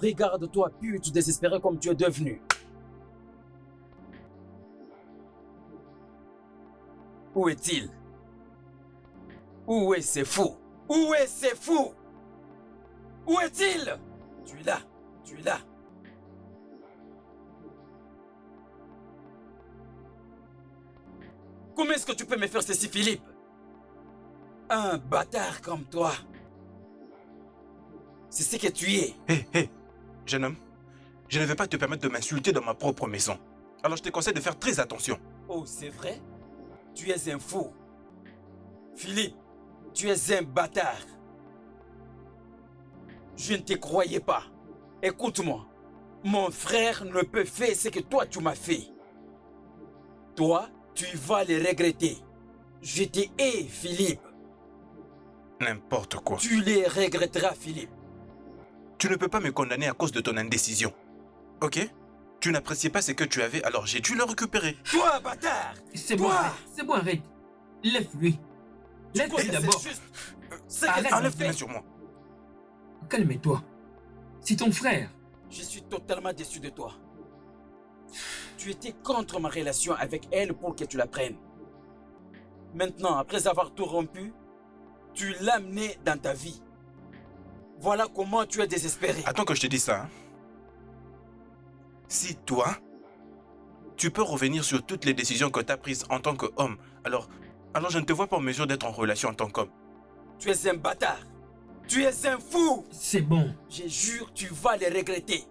Regarde-toi, pute désespéré comme tu es devenu. Où est-il? Où est ce fou? Où est ce fou? Où est-il? Tu es là, tu es là. Comment est-ce que tu peux me faire ceci, Philippe? Un bâtard comme toi. C'est ce que tu es. Hé, jeune homme, je ne vais pas te permettre de m'insulter dans ma propre maison. Alors je te conseille de faire très attention. Oh, c'est vrai? Tu es un fou. Philippe, tu es un bâtard. Je ne te croyais pas. Écoute-moi. Mon frère ne peut faire ce que toi tu m'as fait. Toi, tu vas le regretter. Je te hais, Philippe. N'importe quoi. Tu les regretteras, Philippe. Tu ne peux pas me condamner à cause de ton indécision. Ok? Tu n'appréciais pas ce que tu avais, alors j'ai dû le récupérer. Toi, bâtard! C'est bon, arrête. Lève-lui. Lève-lui d'abord. Enlève tes mains sur moi. Calme-toi. C'est ton frère. Je suis totalement déçu de toi. Tu étais contre ma relation avec elle pour que tu la prennes. Maintenant, après avoir tout rompu, tu l'as amené dans ta vie. Voilà comment tu es désespéré. Attends que je te dise ça. Hein. Si toi, tu peux revenir sur toutes les décisions que tu as prises en tant qu'homme, alors je ne te vois pas en mesure d'être en relation en tant qu'homme. Tu es un bâtard. Tu es un fou. C'est bon. Je jure, tu vas les regretter.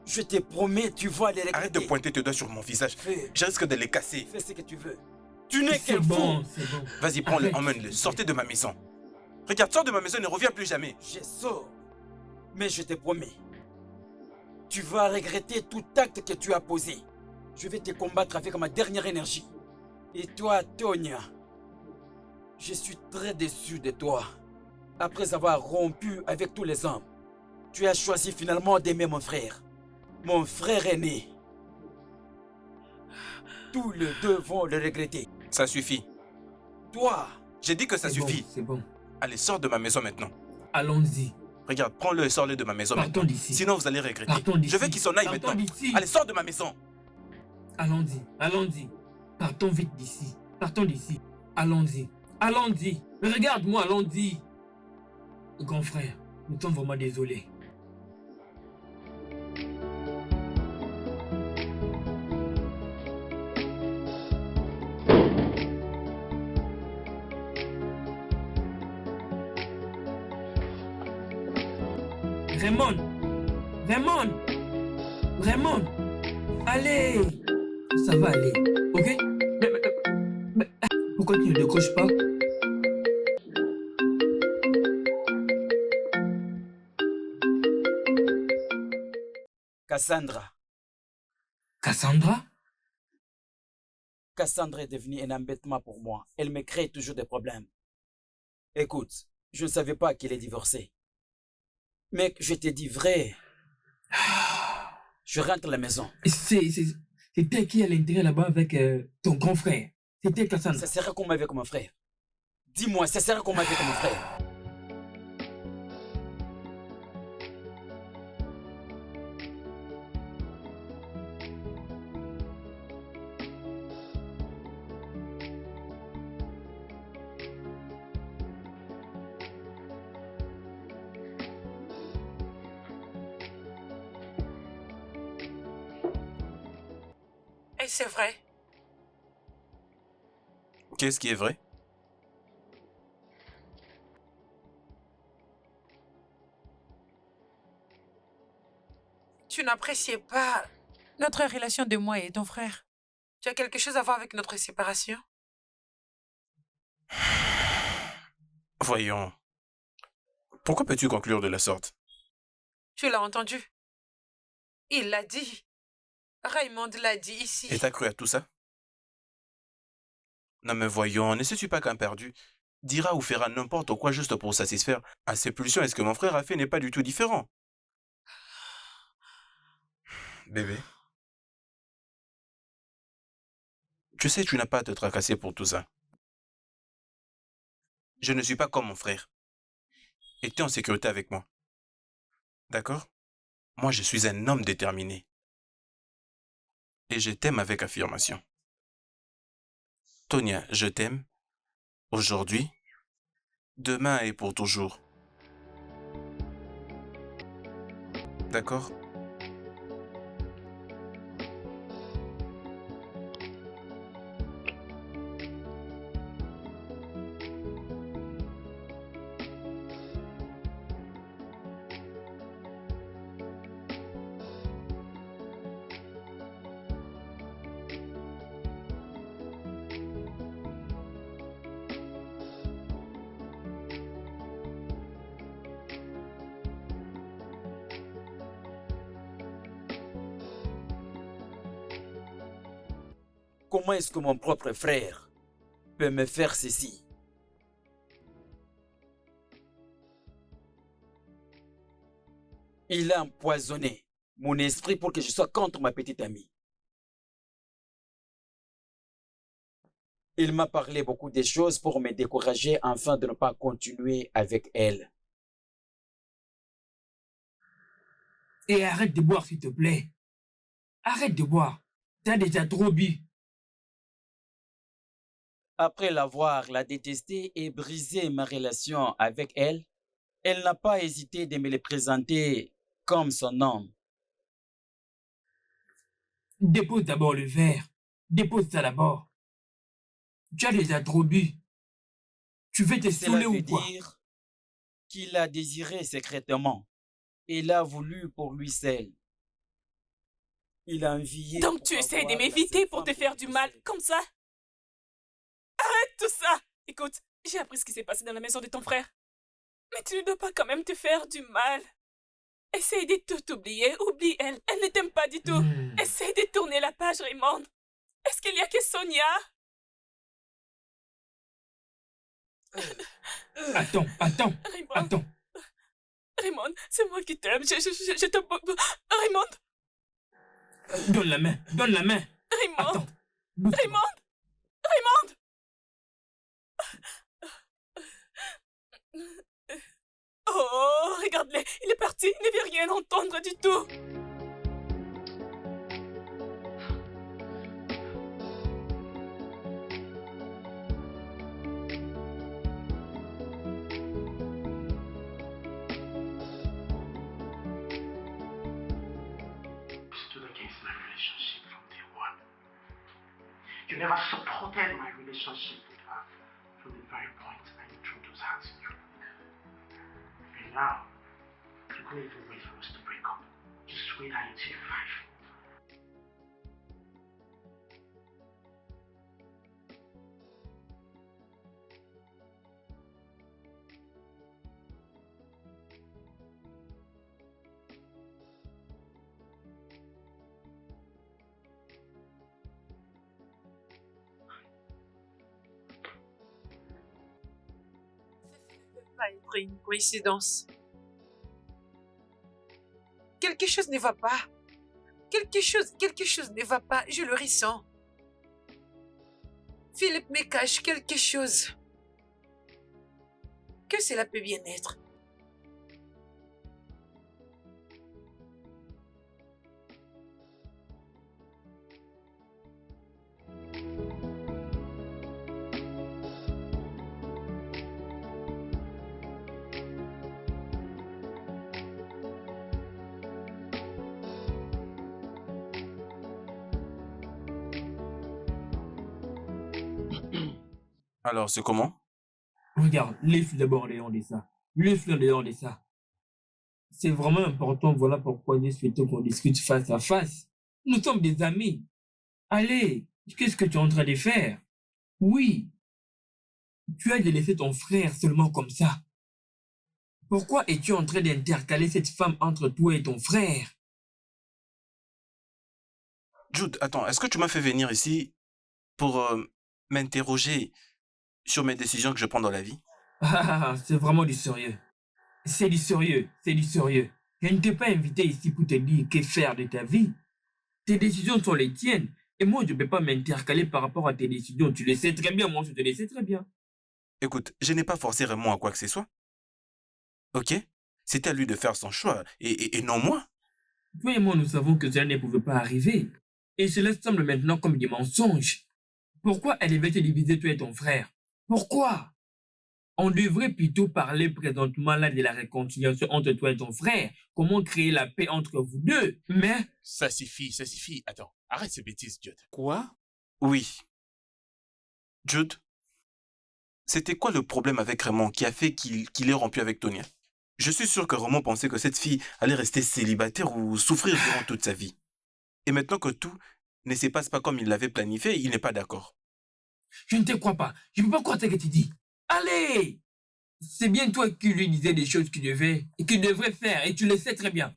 Je te promets, tu vas les regretter. Arrête de pointer tes doigts sur mon visage. Je risque de les casser. Fais ce que tu veux. Tu n'es qu'un fou. C'est bon. Vas-y, prends-le, emmène-le. Sortez de ma maison. Regarde, sors de ma maison et ne reviens plus jamais. Je sors. Mais je te promets. Tu vas regretter tout acte que tu as posé. Je vais te combattre avec ma dernière énergie. Et toi, Tonya, je suis très déçu de toi. Après avoir rompu avec tous les hommes, tu as choisi finalement d'aimer mon frère. Mon frère aîné. Tous les deux vont le regretter. Ça suffit. Toi. J'ai dit que ça suffit. C'est bon. Allez, sors de ma maison maintenant. Allons-y. Regarde, prends-le et sors-le de ma maison Partons maintenant. d'ici. Sinon, vous allez regretter. Partons d'ici. Je veux qu'il s'en aille maintenant. Allez, sors de ma maison. Allons-y, allons-y. Partons vite d'ici. Partons d'ici. Allons-y. Allons-y. Regarde-moi, allons-y. Grand frère, nous sommes vraiment désolés. Raymond, allez, ça va aller, ok? Mais, pourquoi tu ne décroches pas? Cassandra. Cassandra? Cassandra est devenue un embêtement pour moi. Elle me crée toujours des problèmes. Écoute, je ne savais pas qu'elle est divorcée. Mec, je te dis vrai. Je rentre à la maison. C'était qui à l'intérieur là-bas avec ton grand frère? C'était Cassandra. Ça sera comme avec mon frère. Dis-moi, ça sera comme avec mon frère. Et c'est vrai. Qu'est-ce qui est vrai? Tu n'appréciais pas notre relation de moi et ton frère. Tu as quelque chose à voir avec notre séparation? Voyons. Pourquoi peux-tu conclure de la sorte? Tu l'as entendu. Il l'a dit. Raymond l'a dit ici. Et t'as cru à tout ça? Non mais voyons, ne sais-tu pas qu'un perdu dira ou fera n'importe quoi juste pour satisfaire à ses pulsions et ce que mon frère a fait n'est pas du tout différent. Bébé. Tu sais, tu n'as pas à te tracasser pour tout ça. je ne suis pas comme mon frère. Et tu es en sécurité avec moi. D'accord? Moi, je suis un homme déterminé. Et je t'aime avec affirmation. Tonia, je t'aime. Aujourd'hui, demain et pour toujours. D'accord? Comment est-ce que mon propre frère peut me faire ceci? Il a empoisonné mon esprit pour que je sois contre ma petite amie. Il m'a parlé beaucoup de choses pour me décourager afin de ne pas continuer avec elle. Et arrête de boire, s'il te plaît. Arrête de boire. T'as déjà trop bu. Après l'avoir la détestée et brisé ma relation avec elle, elle n'a pas hésité de me le présenter comme son homme. Dépose d'abord le verre. Dépose ça d'abord. Tu as déjà trop bu. Tu veux te Cela saouler veut ou quoi? dire qu'il a désiré secrètement et l'a voulu pour lui seul. Il a envié Donc pour tu essaies de avoir la m'éviter seule pour femme te qu'il faire du mal, possédait. comme ça? Arrête tout ça! Écoute, j'ai appris ce qui s'est passé dans la maison de ton frère. Mais tu ne dois pas quand même te faire du mal. Essaye de tout oublier. Oublie elle. Elle ne t'aime pas du tout. Hmm. Essaye de tourner la page, Raymond. Est-ce qu'il y a que Sonia? Attends. Raymond, Raymond, c'est moi qui t'aime. Je te... Raymond, Donne la main. Raymond, Attends. Bouge-toi. Raymond. Oh, regarde-le, il est parti, il ne veut rien entendre du tout. Stood against my relationship from day one. You never supported my relationship with her from the very point I introduced her to you. And now, you couldn't even wait for us to break up. Just wait until you're 5. Ça ne peut pas être une coïncidence. Quelque chose ne va pas. Quelque chose ne va pas. Je le ressens. Philippe me cache quelque chose. Que cela peut bien être. Alors, c'est comment? Regarde, laisse d'abord Léon de ça. Laisse-le Léon de ça. C'est vraiment important, voilà pourquoi j'ai souhaité qu'on discute face à face. Nous sommes des amis. Allez, qu'est-ce que tu es en train de faire? Oui, tu as de laisser ton frère seulement comme ça. Pourquoi es-tu en train d'intercaler cette femme entre toi et ton frère? Jude, attends, est-ce que tu m'as fait venir ici pour m'interroger sur mes décisions que je prends dans la vie? Ah, c'est vraiment du sérieux. C'est du sérieux. Je ne t'ai pas invité ici pour te dire que faire de ta vie. Tes décisions sont les tiennes. Et moi, je ne peux pas m'intercaler par rapport à tes décisions. Tu le sais très bien, moi, je te le sais très bien. Écoute, je n'ai pas forcé Raymond à quoi que ce soit. Ok? C'était à lui de faire son choix, et non moi. Toi et moi, nous savons que cela ne pouvait pas arriver. Et cela semble maintenant comme des mensonges. Pourquoi elle devait te diviser, toi et ton frère? Pourquoi? On devrait plutôt parler présentement là de la réconciliation entre toi et ton frère. Comment créer la paix entre vous deux. Mais Ça suffit, ça suffit. Attends, arrête ces bêtises, Jude. Quoi? Oui. Jude, c'était quoi le problème avec Raymond qui a fait qu'il ait rompu avec Tonia? Je suis sûr que Raymond pensait que cette fille allait rester célibataire ou souffrir durant toute sa vie. Et maintenant que tout ne se passe pas comme il l'avait planifié, il n'est pas d'accord. je ne te crois pas. Je ne peux pas croire ce que tu dis. Allez! C'est bien toi qui lui disais des choses qu'il devrait faire, et tu le sais très bien.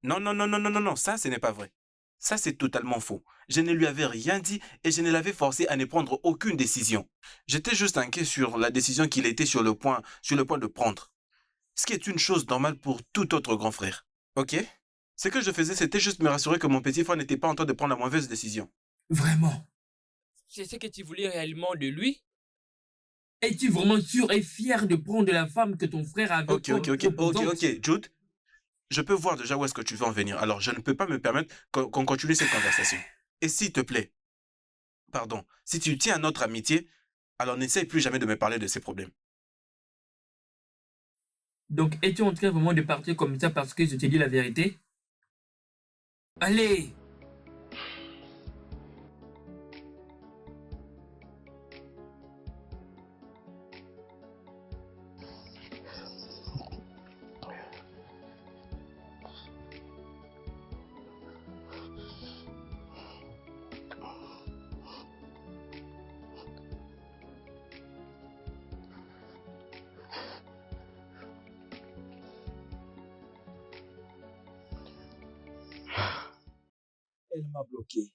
Non, non, non, non, non, non, non, ça, ce n'est pas vrai. Ça, c'est totalement faux. Je ne lui avais rien dit et je ne l'avais forcé à ne prendre aucune décision. J'étais juste inquiet sur la décision qu'il était sur le point de prendre. Ce qui est une chose normale pour tout autre grand frère. Ok? Ce que je faisais, c'était juste me rassurer que mon petit frère n'était pas en train de prendre la mauvaise décision. Vraiment. C'est ce que tu voulais réellement de lui? Es-tu vraiment sûr et fier de prendre la femme que ton frère avait Ok, ok, ok, ok, proposante? ok, Jude. Je peux voir déjà où est-ce que tu veux en venir. Alors, je ne peux pas me permettre qu'on continue cette conversation. Et s'il te plaît, pardon, si tu tiens à notre amitié, alors n'essaye plus jamais de me parler de ces problèmes. Donc, es-tu en train vraiment de partir comme ça parce que je t'ai dit la vérité? Allez! Elle m'a bloqué.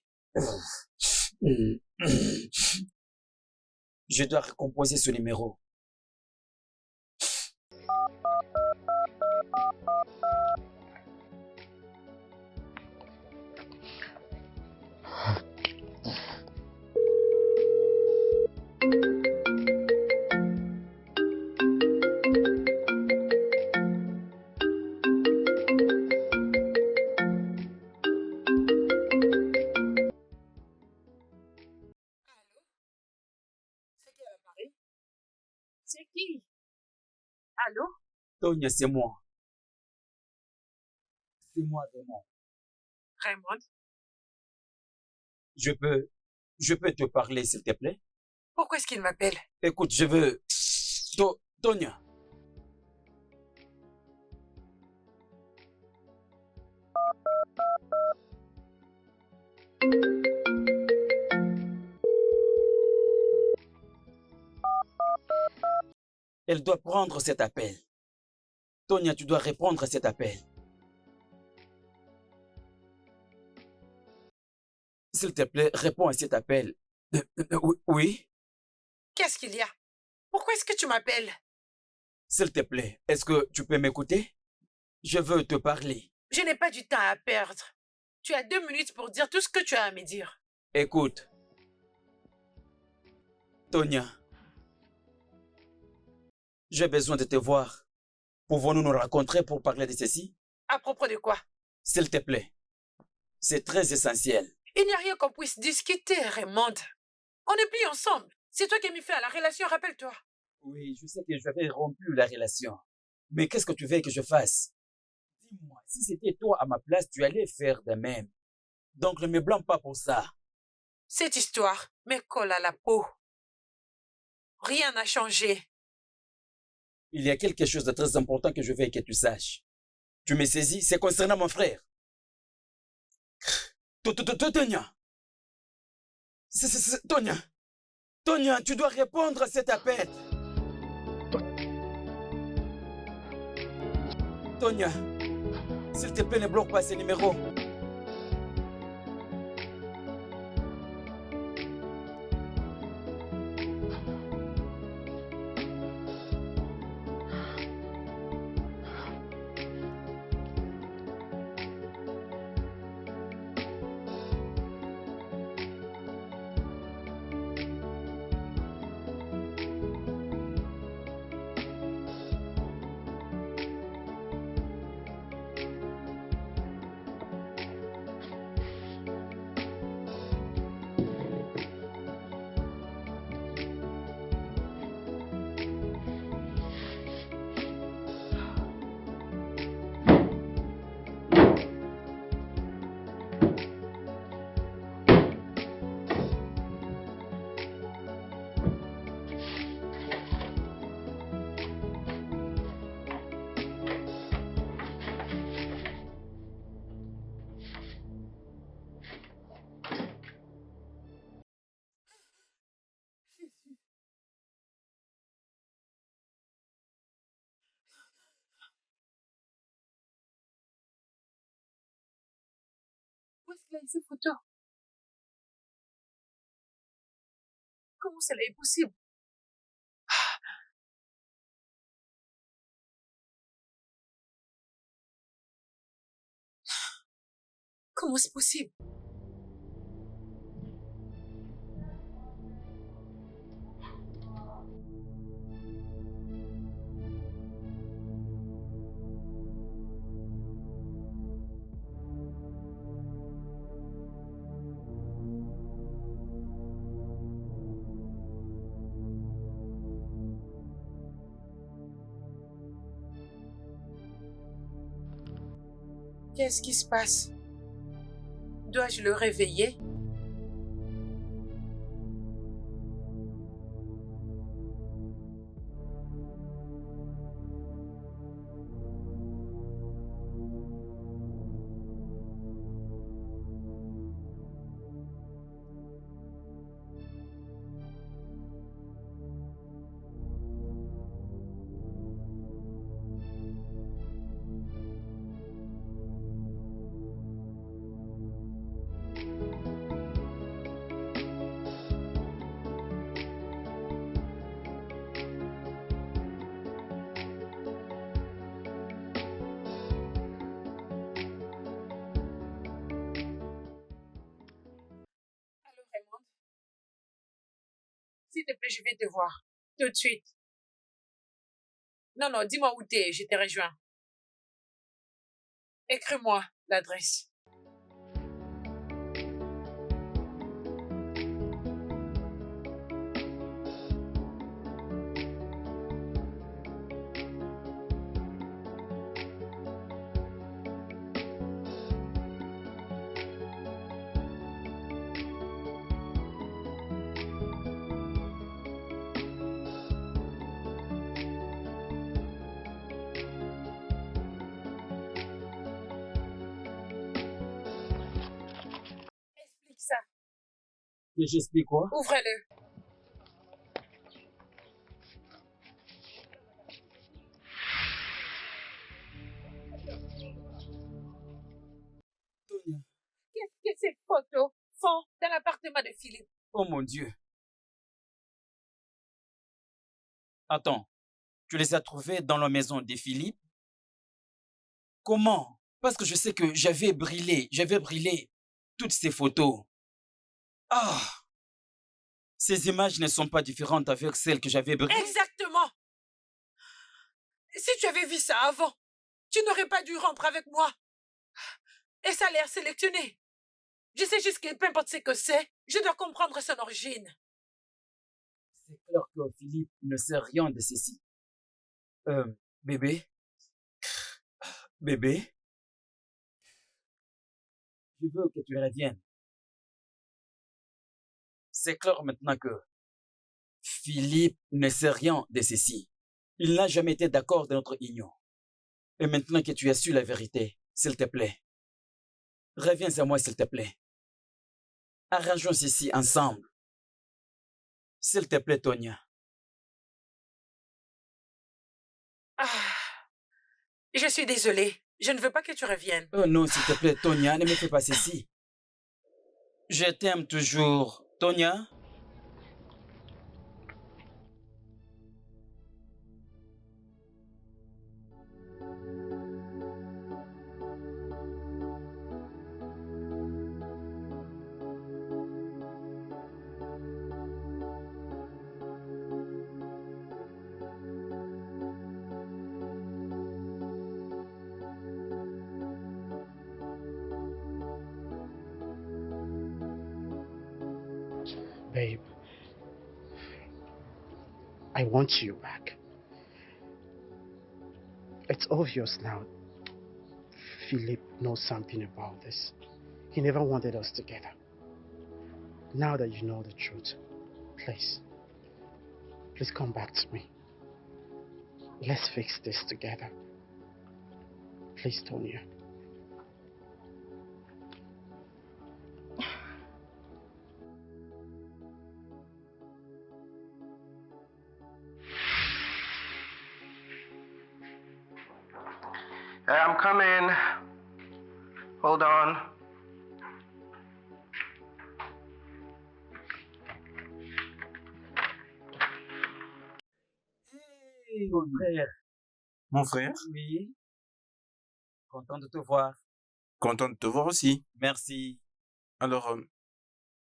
Je dois recomposer ce numéro. C'est qui? Allô? Tonya, c'est moi. C'est moi, vraiment. Raymond? Je peux te parler, s'il te plaît? Pourquoi est-ce qu'il m'appelle? Écoute, je veux... Tonya. Elle doit prendre cet appel. Tonya, tu dois répondre à cet appel. S'il te plaît, réponds à cet appel. Oui? Qu'est-ce qu'il y a? Pourquoi est-ce que tu m'appelles? S'il te plaît, est-ce que tu peux m'écouter? Je veux te parler. Je n'ai pas du temps à perdre. Tu as 2 minutes pour dire tout ce que tu as à me dire. Écoute. Tonya. J'ai besoin de te voir. Pouvons-nous nous rencontrer pour parler de ceci? À propos de quoi? S'il te plaît. C'est très essentiel. Il n'y a rien qu'on puisse discuter, Raymond. On n'est plus ensemble. C'est toi qui as mis fin à la relation, rappelle-toi. Oui, je sais que j'avais rompu la relation. Mais qu'est-ce que tu veux que je fasse? Dis-moi, si c'était toi à ma place, tu allais faire de même. Donc ne me blâme pas pour ça. Cette histoire me colle à la peau. Rien n'a changé. Il y a quelque chose de très important que je veux que tu saches. Tu me saisis? C'est concernant mon frère. Tonya. Tonya. Tonya, tu dois répondre à cet appel. Tonya, s'il te plaît, ne bloque pas ce numéro. qu'il a eu ces photos? Comment cela est possible? Comment c'est possible? Qu'est-ce qui se passe? Dois-je le réveiller? Allô, Raymond? S'il te plaît, je vais te voir. Tout de suite. Non, non, dis-moi où t'es, je te rejoins. Écris-moi l'adresse. Explique ça. Que j'explique quoi? Ouvre-le. Tonia. Qu'est-ce que ces photos font dans l'appartement de Philippe? Oh mon Dieu. Attends, tu les as trouvées dans la maison de Philippe? Comment? Parce que je sais que j'avais brûlé toutes ces photos. Ah! Ces images ne sont pas différentes avec celles que j'avais brûlées. Exactement. Si tu avais vu ça avant, tu n'aurais pas dû rompre avec moi. Et ça a l'air sélectionné. Je sais juste que peu importe ce que c'est, je dois comprendre son origine. C'est clair que Philippe ne sait rien de ceci. Bébé? Bébé? Je veux que tu reviennes. C'est clair maintenant que Philippe ne sait rien de ceci. Il n'a jamais été d'accord de notre union. Et maintenant que tu as su la vérité, s'il te plaît, reviens à moi s'il te plaît. Arrangeons ceci ensemble. S'il te plaît, Tonia. Je suis désolée. Je ne veux pas que tu reviennes. Oh non, s'il te plaît, Tonia, ne me fais pas ceci. Je t'aime toujours, Tonia. Babe, I want you back. It's obvious now. Philip knows something about this. He never wanted us together. Now that you know the truth, please come back to me. Let's fix this together. Please, Tonya. I'm coming. Hold on. Oui, mon frère. Mon frère, Oui. Content de te voir. content de te voir aussi. Merci. Alors,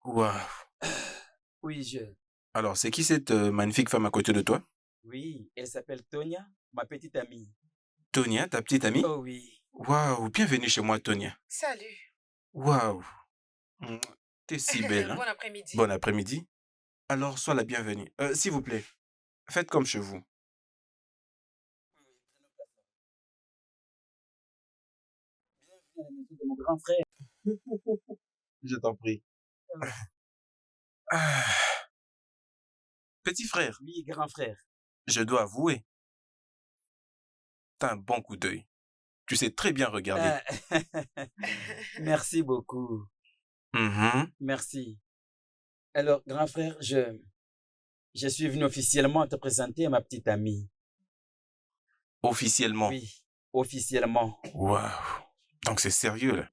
waouh. Oui, Alors, c'est qui cette magnifique femme à côté de toi? Oui, elle s'appelle Tonia, ma petite amie. Tonia, ta petite amie? Oh oui. Waouh, bienvenue chez moi, Tonia. Salut. Waouh, mm, t'es si belle, Bon hein? après-midi. Bon après-midi. Alors, sois la bienvenue. S'il vous plaît, faites comme chez vous. Bienvenue à la maison de mon grand frère. Je t'en prie. Ah, petit frère, Oui, grand frère. je dois avouer, t'as un bon coup d'œil. Tu sais très bien regarder. Merci beaucoup. Mhm. Merci. Alors, grand frère, je suis venu officiellement te présenter à ma petite amie. Officiellement. Oui, officiellement. Waouh. Donc c'est sérieux là.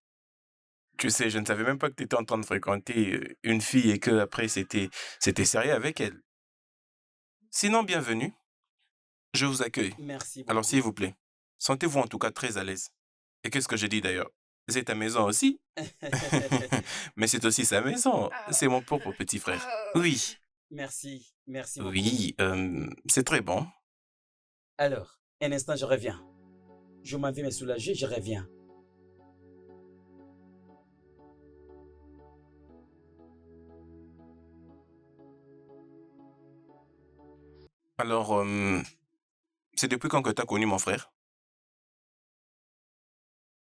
Tu sais, je ne savais même pas que tu étais en train de fréquenter une fille et que après c'était sérieux avec elle. Sinon, bienvenue. Je vous accueille. Merci beaucoup. Alors s'il vous plaît, sentez-vous en tout cas très à l'aise. Et qu'est-ce que j'ai dit d'ailleurs? C'est ta maison aussi, mais c'est aussi sa maison. C'est mon propre petit frère. Oui, Merci, merci beaucoup. oui, c'est très bon. Alors, un instant, je reviens. Je m'en vais me soulager, je reviens. Alors, c'est depuis quand que tu as connu mon frère?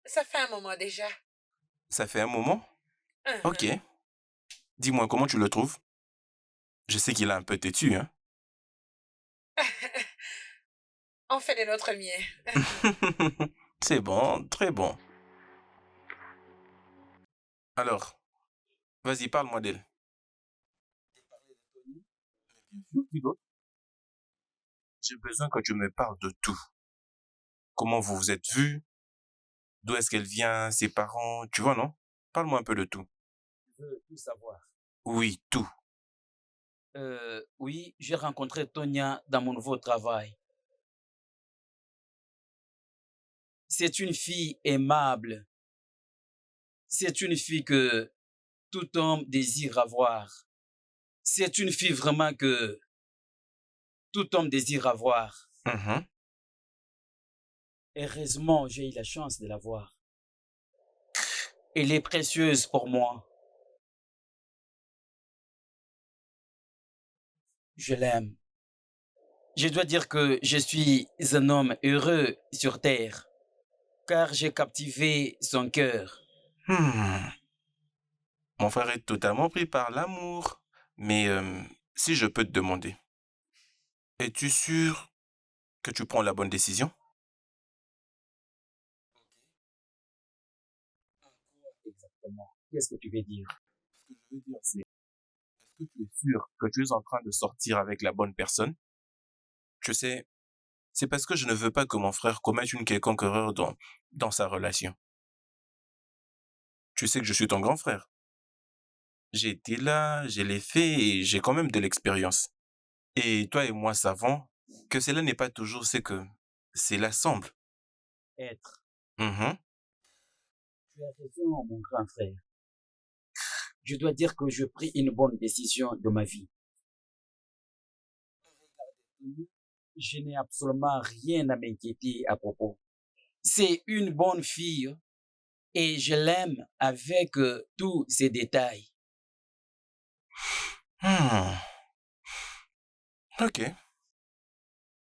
Ça fait un moment déjà. Ça fait un moment? Mhm. Ok. Dis-moi, comment tu le trouves? Je sais qu'il est un peu têtu, hein? On fait de notre mieux. C'est bon, très bon. Alors, vas-y, parle-moi d'elle. J'ai besoin que tu me parles de tout. Comment vous vous êtes vus? D'où est-ce qu'elle vient? Ses parents? Tu vois, non? Parle-moi un peu de tout. Je veux tout savoir. Oui, tout. Oui, j'ai rencontré Tonia dans mon nouveau travail. C'est une fille aimable. C'est une fille que tout homme désire avoir. C'est une fille vraiment que tout homme désire avoir. Mhm. Heureusement, j'ai eu la chance de la voir. Elle est précieuse pour moi. Je l'aime. Je dois dire que je suis un homme heureux sur terre, car j'ai captivé son cœur. Hmm. Mon frère est totalement pris par l'amour. Mais si je peux te demander, es-tu sûr que tu prends la bonne décision? Exactement. Qu'est-ce que tu veux dire? Ce que je veux dire, c'est, est-ce que tu es sûr que tu es en train de sortir avec la bonne personne? Tu sais, c'est parce que je ne veux pas que mon frère commette une quelconque erreur dans sa relation. Tu sais que je suis ton grand frère. J'ai été là, je l'ai fait et j'ai quand même de l'expérience. Et toi et moi savons que cela n'est pas toujours ce que cela semble. Être. Mhm. Tu as raison, mon grand frère. Je dois dire que je pris une bonne décision de ma vie. Je n'ai absolument rien à m'inquiéter à propos. C'est une bonne fille et je l'aime avec tous ses détails. Hmm. Ok,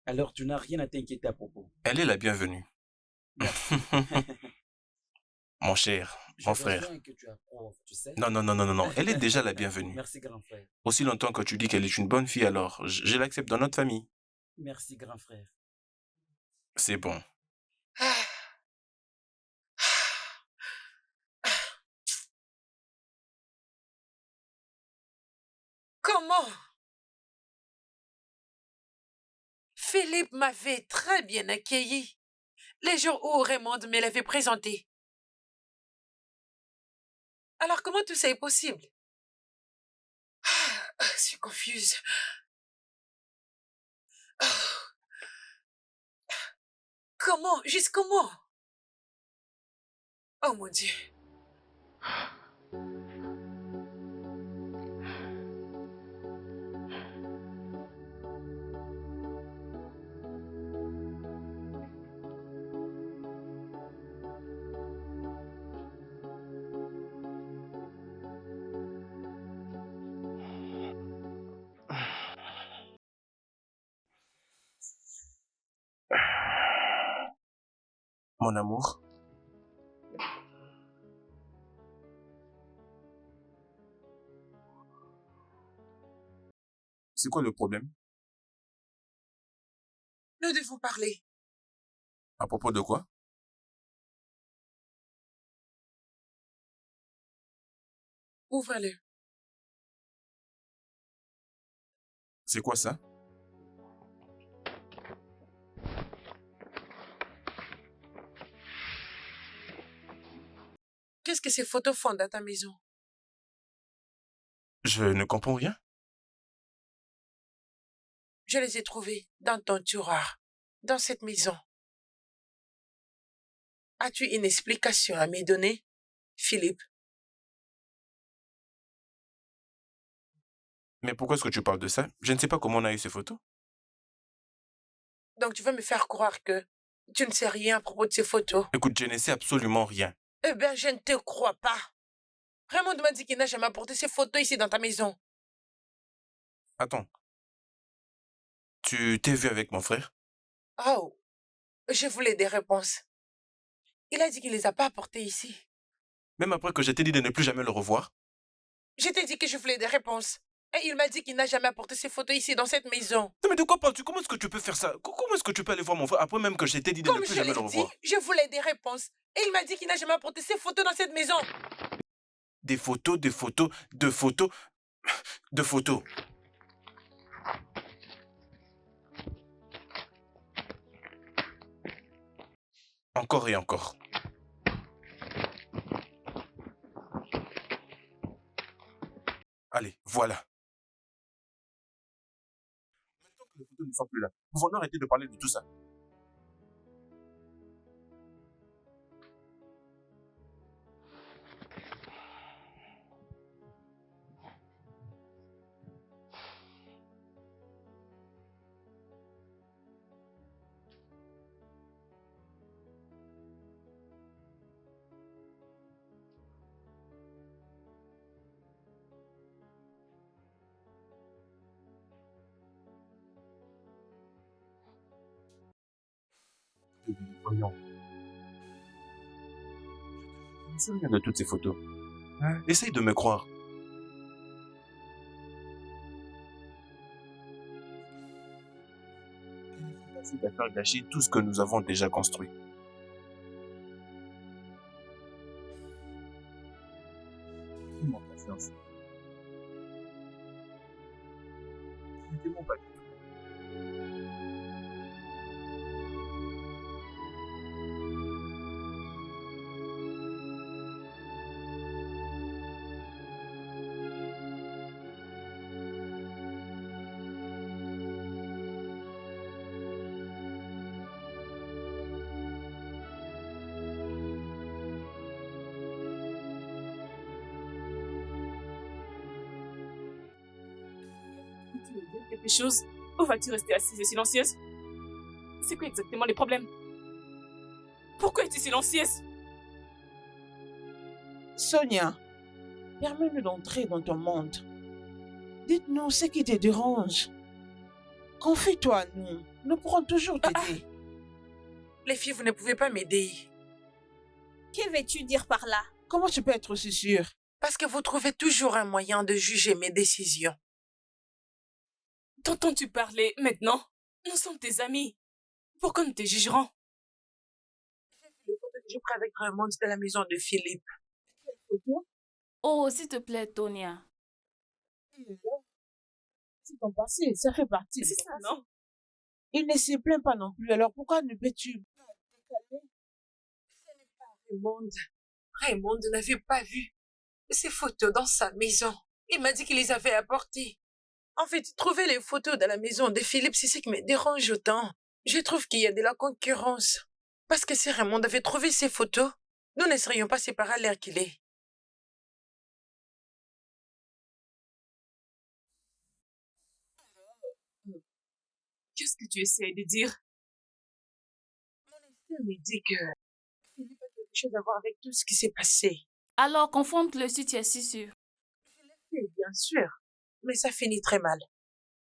Alors tu n'as rien à t'inquiéter à propos. elle est la bienvenue. Merci. Mon cher, J'ai mon frère. besoin que tu approuves, tu sais. Non, non, non, non, non, non. Elle est déjà la bienvenue. Merci, grand frère. Aussi longtemps que tu dis qu'elle est une bonne fille, alors je l'accepte dans notre famille. Merci, grand frère. C'est bon. Ah. Comment? Philippe m'avait très bien accueilli les jours où Raymond me l'avait présenté. Alors comment tout ça est possible? Je suis confuse. Comment? Juste comment? Oh mon Dieu. Mon amour, c'est quoi le problème? Nous devons parler. À propos de quoi? Ouvre-le. C'est quoi ça? Qu'est-ce que ces photos font dans ta maison? Je ne comprends rien. Je les ai trouvées dans ton tiroir, dans cette maison. As-tu une explication à me donner, Philippe? Mais pourquoi est-ce que tu parles de ça? Je ne sais pas comment on a eu ces photos. Donc tu veux me faire croire que tu ne sais rien à propos de ces photos? Écoute, je ne sais absolument rien. Eh bien, je ne te crois pas. Raymond m'a dit qu'il n'a jamais apporté ces photos ici dans ta maison. Attends. Tu t'es vu avec mon frère? Oh, je voulais des réponses. Il a dit qu'il ne les a pas apportées ici. Même après que je t'ai dit de ne plus jamais le revoir? Je t'ai dit que je voulais des réponses. Et il m'a dit qu'il n'a jamais apporté ces photos ici dans cette maison. Non mais de quoi parles-tu? Comment est-ce que tu peux faire ça? Comment est-ce que tu peux aller voir mon frère après même que je t'ai dit de ne Comme plus je jamais l'ai le dit, revoir? je voulais des réponses. Et il m'a dit qu'il n'a jamais apporté ces photos dans cette maison. Des photos, des photos, de photos, de photos. Encore et encore. Allez, voilà. Maintenant que les photos ne sont plus là, pouvons-nous arrêter de parler de tout ça? Voyons. Je ne sais rien de toutes ces photos. Hein? Essaye de me croire. C'est à faire gâcher tout ce que nous avons déjà construit. Fais-moi confiance. Ne t'aimons pas du tout. Tu veux dire quelque chose ou vas-tu rester assise et silencieuse? C'est quoi exactement les problèmes? Pourquoi es-tu silencieuse? Sonia, permets-nous d'entrer dans ton monde. Dites-nous ce qui te dérange. Confie-toi à nous. Nous pourrons toujours t'aider. Les filles, vous ne pouvez pas m'aider. Que veux-tu dire par là? Comment tu peux être aussi sûre? Parce que vous trouvez toujours un moyen de juger mes décisions. T'entends-tu parler maintenant? Nous sommes tes amis. Pourquoi nous te jugerons? J'ai vu les photos que j'ai prises avec Raymond de la maison de Philippe. Quelle photo? Oh, s'il te plaît, Tonia. C'est ton passé, ça fait partie. C'est ça, non? Il ne se plaint pas non plus, alors pourquoi ne peux-tu pas te calmer? Ce n'est pas Raymond. Raymond n'avait pas vu ces photos dans sa maison. Il m'a dit qu'il les avait apportées. En fait, trouver les photos dans la maison de Philippe, c'est ce qui me dérange autant. Je trouve qu'il y a de la concurrence. Parce que si Raymond avait trouvé ces photos, nous ne serions pas séparés à l'heure qu'il est. Qu'est-ce que tu essaies de dire? Mon instinct me dit que Philippe a quelque chose à voir avec tout ce qui s'est passé. Alors confronte-le si tu es si sûr. Je l'ai fait, bien sûr, mais ça finit très mal.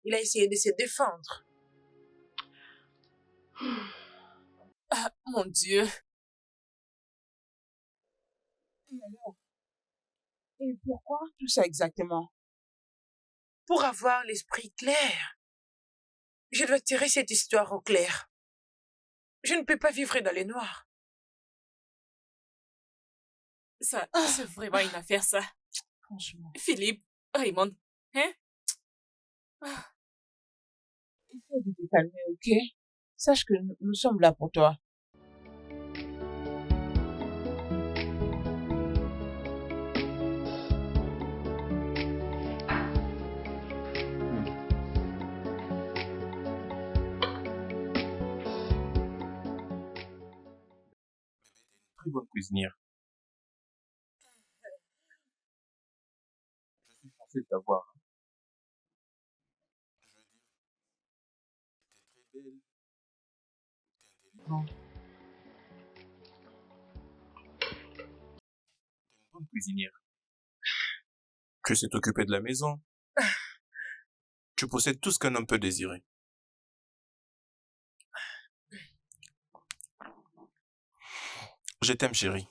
Il a essayé de se défendre. Ah, mon Dieu. Et alors? Et pourquoi tout ça exactement? Pour avoir l'esprit clair, je dois tirer cette histoire au clair. Je ne peux pas vivre dans les noirs. Ça, c'est vraiment une affaire, ça. Franchement. Philippe, Raymond, hein? Essaye de te calmer, ok? Sache que nous sommes là pour toi. Très bonne cuisinière. Je suis censé t'avoir. Je veux dire, t'es très belle, t'es intelligente. T'es une bonne cuisinière. Tu sais t'occuper de la maison. Tu possèdes tout ce qu'un homme peut désirer. Je t'aime, chérie.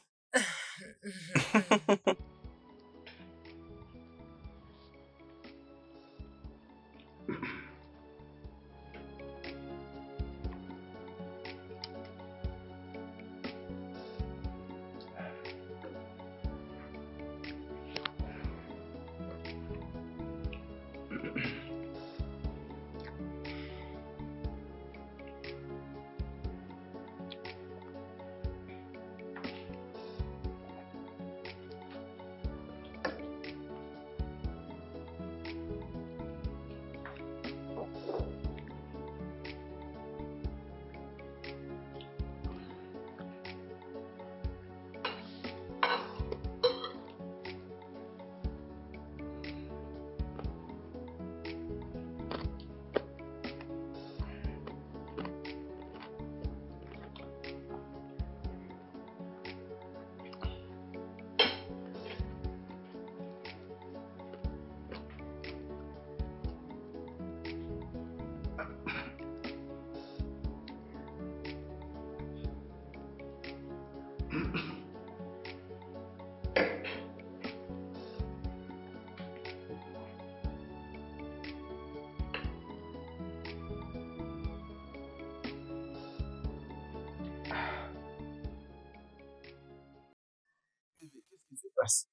Qu'est-ce qui se passe?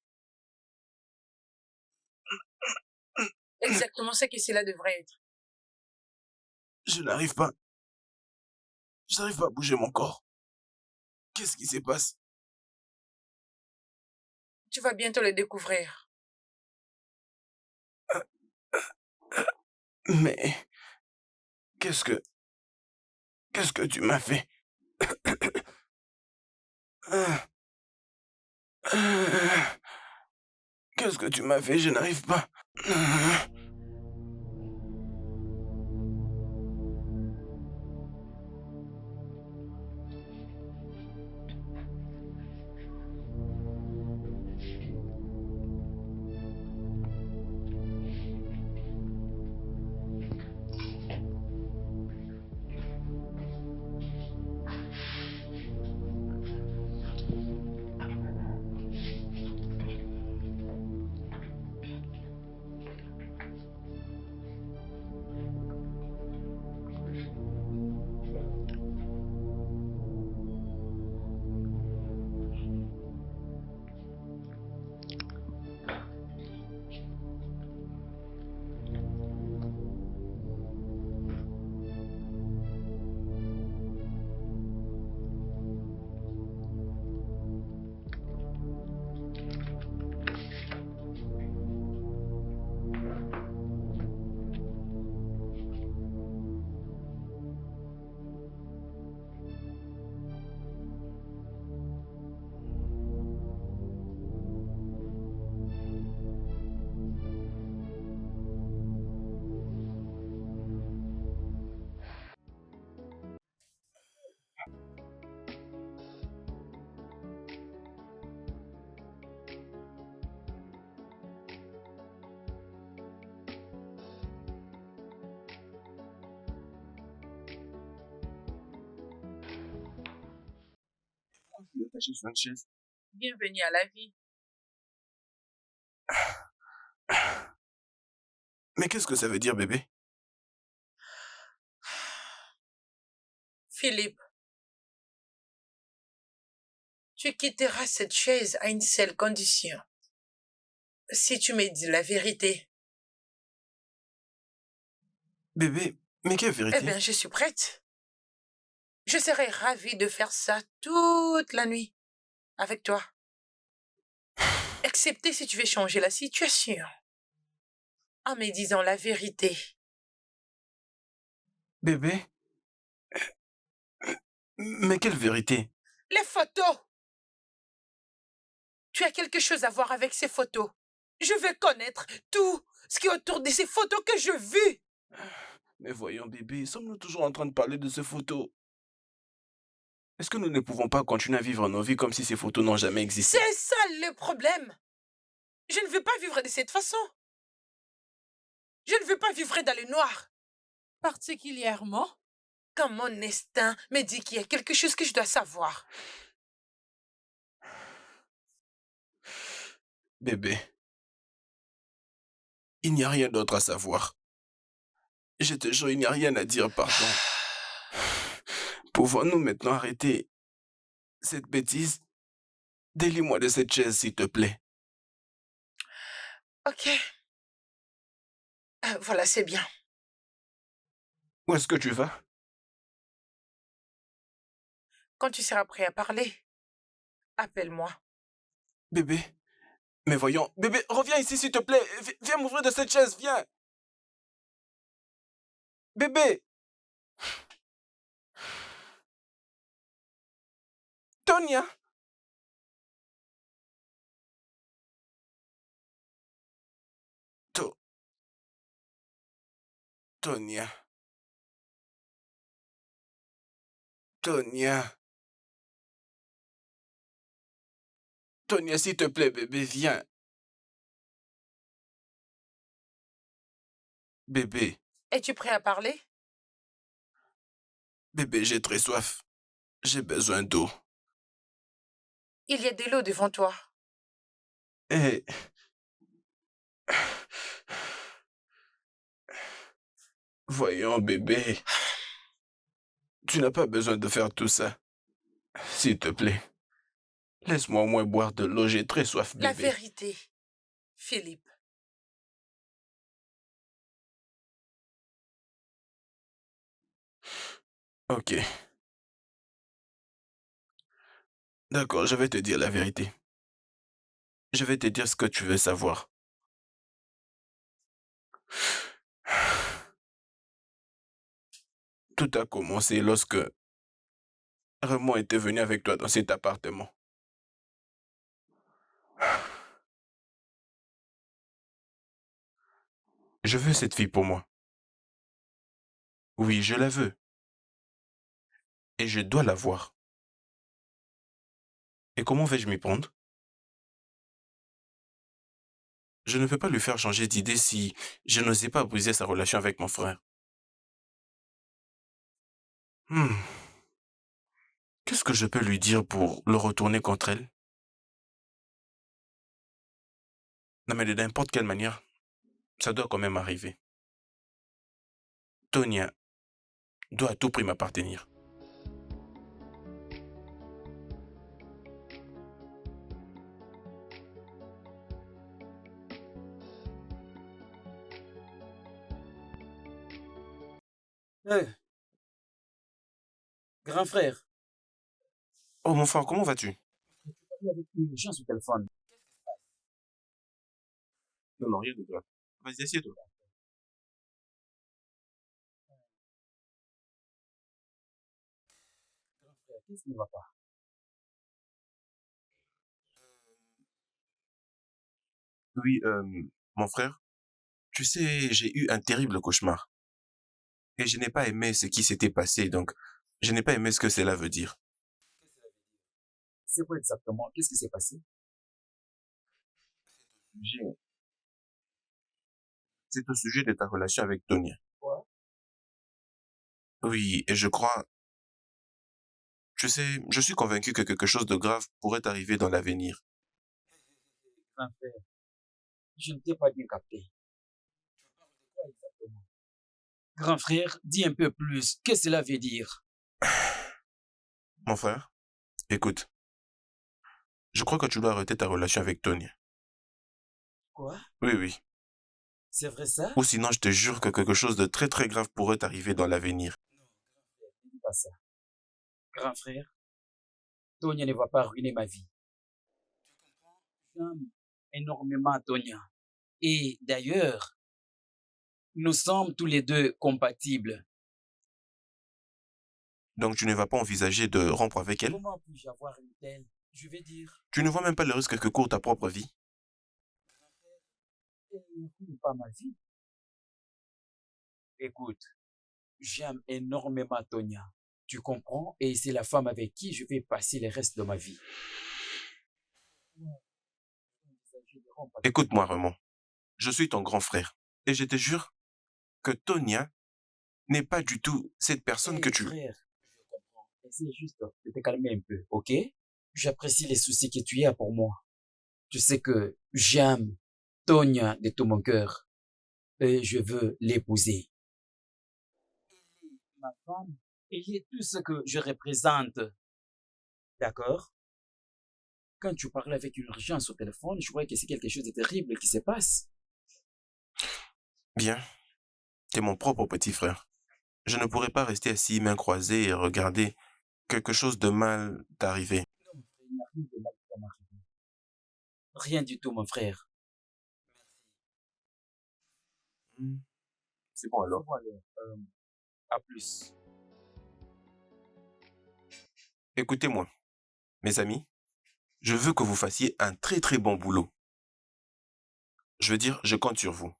Exactement ce que cela devrait être. Je n'arrive pas. Je n'arrive pas à bouger mon corps. Qu'est-ce qui se passe? Tu vas bientôt le découvrir. Mais qu'est-ce que tu m'as fait? Qu'est-ce que tu m'as fait? Je n'arrive pas. attaché sur une chaise. Bienvenue à la vie. Mais qu'est-ce que ça veut dire, bébé? Philippe, tu quitteras cette chaise à une seule condition. Si tu me dis la vérité. Bébé, mais quelle vérité? Eh bien, je suis prête. Je serai ravie de faire ça toute la nuit avec toi. Excepté si tu veux changer la situation en me disant la vérité. Bébé? Mais quelle vérité? Les photos. Tu as quelque chose à voir avec ces photos. Je veux connaître tout ce qui est autour de ces photos que je vis. Mais voyons, bébé, sommes-nous toujours en train de parler de ces photos? Est-ce que nous ne pouvons pas continuer à vivre nos vies comme si ces photos n'ont jamais existé? C'est ça le problème. Je ne veux pas vivre de cette façon. Je ne veux pas vivre dans le noir. Particulièrement quand mon instinct me dit qu'il y a quelque chose que je dois savoir. Bébé, il n'y a rien d'autre à savoir. Je te jure, il n'y a rien à dire, pardon. Pouvons-nous maintenant arrêter cette bêtise? Délie-moi de cette chaise, s'il te plaît. Ok. Voilà, c'est bien. Où est-ce que tu vas? Quand tu seras prêt à parler, appelle-moi. Bébé, mais voyons. Bébé, reviens ici, s'il te plaît. Viens m'ouvrir de cette chaise, viens. Bébé. Tonia. Tonia. Tonia. Tonia, s'il te plaît, bébé, viens. Bébé. Es-tu prêt à parler? Bébé, j'ai très soif. J'ai besoin d'eau. Il y a de l'eau devant toi. Eh. Voyons, bébé. Tu n'as pas besoin de faire tout ça. S'il te plaît. Laisse-moi au moins boire de l'eau, j'ai très soif, bébé. La vérité, Philippe. Ok. D'accord, je vais te dire la vérité. Je vais te dire ce que tu veux savoir. Tout a commencé lorsque Raymond était venu avec toi dans cet appartement. Je veux cette fille pour moi. Oui, je la veux. Et je dois la voir. Et comment vais-je m'y prendre? Je ne peux pas lui faire changer d'idée si je n'osais pas briser sa relation avec mon frère. Qu'est-ce que je peux lui dire pour le retourner contre elle? Non mais de n'importe quelle manière, ça doit quand même arriver. Tonia doit à tout prix m'appartenir. Grand frère. Oh mon frère, comment vas-tu? Avec urgence au téléphone. Non, non, rien de grave. Vas-y, assieds-toi. Grand frère, qu'est-ce qui ne va pas? Oui, mon frère, tu sais, j'ai eu un terrible cauchemar. Et je n'ai pas aimé ce qui s'était passé, donc je n'ai pas aimé ce que cela veut dire. C'est quoi exactement? Qu'est-ce qui s'est passé? C'est au sujet de ta relation avec Tonia. Quoi? Oui, et je crois Tu sais, je suis convaincu que quelque chose de grave pourrait arriver dans l'avenir. Grand frère, je ne t'ai pas bien capté. Quoi exactement? Grand frère, dis un peu plus. Qu'est-ce que cela veut dire? Mon frère, écoute, je crois que tu dois arrêter ta relation avec Tony. Quoi? Oui, oui. C'est vrai ça? Ou sinon, je te jure que quelque chose de très très grave pourrait arriver dans l'avenir. Ne dis pas ça. Grand frère, Tonya ne va pas ruiner ma vie. J'aime énormément Tonya. Et d'ailleurs, nous sommes tous les deux compatibles. Donc tu ne vas pas envisager de rompre avec elle? Comment puis-je avoir une telle? Je vais dire, Tu ne vois même pas le risque que court ta propre vie? elle ne ruine pas ma vie. Écoute, j'aime énormément Tonya. Tu comprends? Et c'est la femme avec qui je vais passer le reste de ma vie. Écoute-moi, Raymond. Je suis ton grand frère. Et je te jure que Tonya n'est pas du tout cette personne que Hey, tu... frère, je comprends. Essaye juste de te calmer un peu, ok? J'apprécie les soucis que tu as pour moi. Tu sais que j'aime Tonya de tout mon cœur et je veux l'épouser. Elle est ma femme, elle est tout ce que je représente. D'accord? Quand tu parlais avec une urgence au téléphone, je croyais que c'est quelque chose de terrible qui se passe. Bien, t'es mon propre petit frère. Je ne pourrais pas rester assis, mains croisées et regarder quelque chose de mal t'arriver. Non, mon frère, il n'y a rien de mal qui va m'arriver. Rien du tout, mon frère. C'est bon alors. Bon, alors, à plus. Écoutez-moi, mes amis, je veux que vous fassiez un très très bon boulot. Je veux dire, je compte sur vous.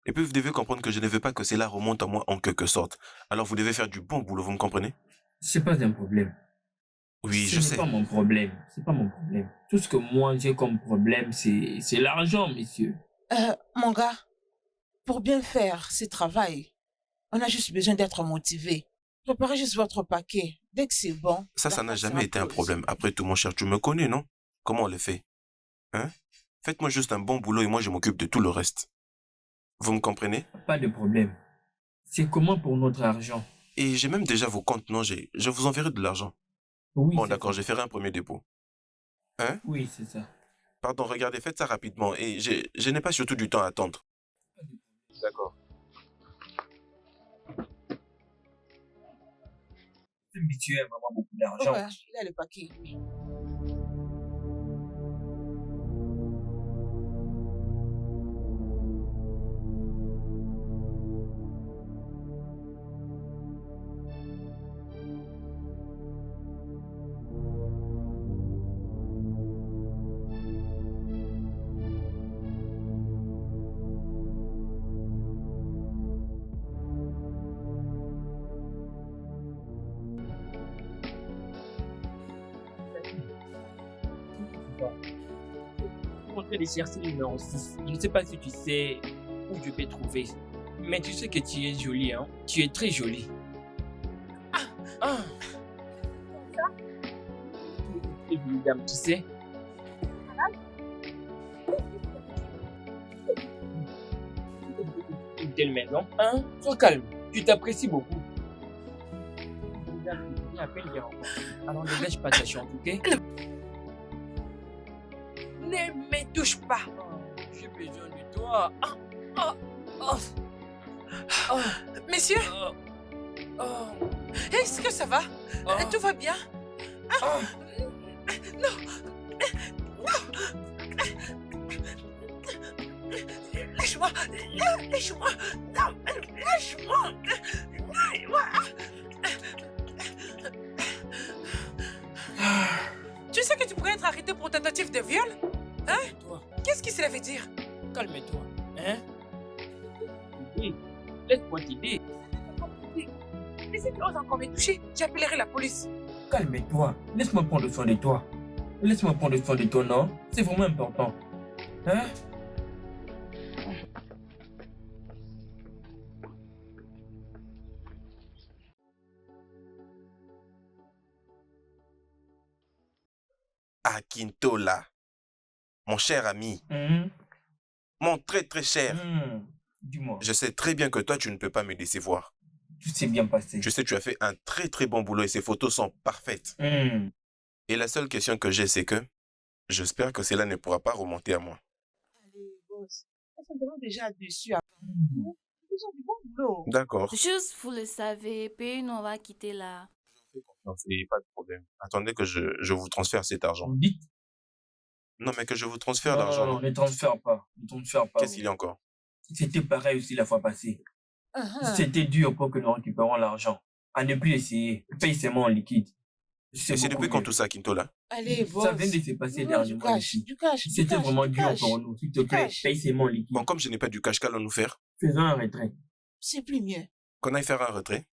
Et puis vous devez comprendre que je ne veux pas que cela remonte à moi en quelque sorte. Alors vous devez faire du bon boulot, vous me comprenez? C'est pas un problème. Oui, Ce je n'est sais. pas mon problème. C'est pas mon problème. Tout ce que moi j'ai comme problème, c'est l'argent, monsieur. Mon gars, pour bien faire ce travail, on a juste besoin d'être motivé. Préparez juste votre paquet. Dès que c'est bon, Ça n'a l'affaire jamais sera été un close. problème. Après tout, mon cher, tu me connais, non? Comment on le fait? Hein? Faites-moi juste un bon boulot et moi je m'occupe de tout le reste. Vous me comprenez? Pas de problème. C'est comment pour notre argent? Et j'ai même déjà vos comptes, non? Je vous enverrai de l'argent. Oui, Bon, c'est d'accord, ça. je ferai un premier dépôt. Hein? Oui, c'est ça. Pardon, regardez, faites ça rapidement. Et je n'ai pas surtout du temps à attendre. D'accord. Ce monsieur a vraiment beaucoup d'argent. Ouais, il a le paquet, lui. Je suis en train de chercher le numéro 6. Je ne sais pas si tu sais où je peux trouver. Mais tu sais que tu es jolie, hein? Tu es très jolie. Ah! Très jolie dame, tu sais. Une telle maison, hein? Sois calme, tu t'apprécies beaucoup. Regarde, je viens à peine de rencontrer. Alors ne lâche pas ta chance, ok? Ne me touche pas. J'ai besoin de toi. Ah, ah, ah, ah, Monsieur, ah, ah, est-ce que ça va? ah, Tout va bien? ah. Lâche-moi! Lâche-moi! Non! Lâche-moi! Tu sais que tu pourrais être arrêté pour tentative de viol? Calme-toi, Qu'est-ce que cela veut dire? calme-toi. Hein? Oui, laisse-moi t'aider. Et si tu oses encore me toucher, j'appellerai la police. Calme-toi. Laisse-moi prendre soin de toi. Laisse-moi prendre soin de toi, non? C'est vraiment important. Hein? Akintola, mon cher ami, mon très très cher. Dis-moi, Je sais très bien que toi, tu ne peux pas me décevoir. tout s'est bien passé. Je sais que tu as fait un très très bon boulot et ces photos sont parfaites. Et la seule question que j'ai, c'est que j'espère que cela ne pourra pas remonter à moi. Allez, boss. Elles sont vraiment déjà dessus. Ils ont du bon boulot. D'accord. Juste, vous le savez, puis nous on va quitter là. Non, c'est pas de problème. Attendez que je vous transfère cet argent. Vous dites? Non, mais que je vous transfère Non, l'argent. non, ne transfère pas. Ne transfère pas. Qu'est-ce qu'il y a encore? C'était pareil aussi la fois passée. C'était dur pour que nous récupérions l'argent. À ne plus essayer. Paye seulement en liquide. Et c'est depuis quand tout ça, Kintola? Allez, boss. Ça vient de se passer Du dernièrement cash, ici. du cash. C'était vraiment dur pour nous. S'il te plaît, cash. paye seulement en liquide. Bon, comme je n'ai pas du cash, qu'allons-nous faire? Faisons un retrait. C'est plus mieux. Qu'on aille faire un retrait?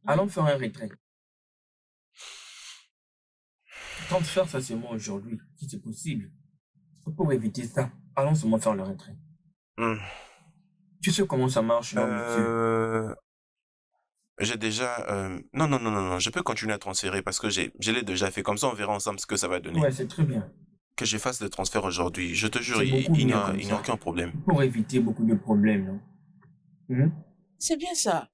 Allons faire un retrait. Tente faire ça seulement aujourd'hui, si c'est possible. Pour éviter ça, allons seulement faire le retrait. Tu sais comment ça marche, non, monsieur? J'ai déjà... Non, non, non, non, non, je peux continuer à transférer parce que je l'ai déjà fait. Comme ça, on verra ensemble ce que ça va donner. Ouais, c'est très bien. Que je fasse le transfert aujourd'hui, je te jure, C'est il beaucoup n'y mieux a, comme il n'y a ça. aucun problème. Pour éviter beaucoup de problèmes, non? C'est bien ça.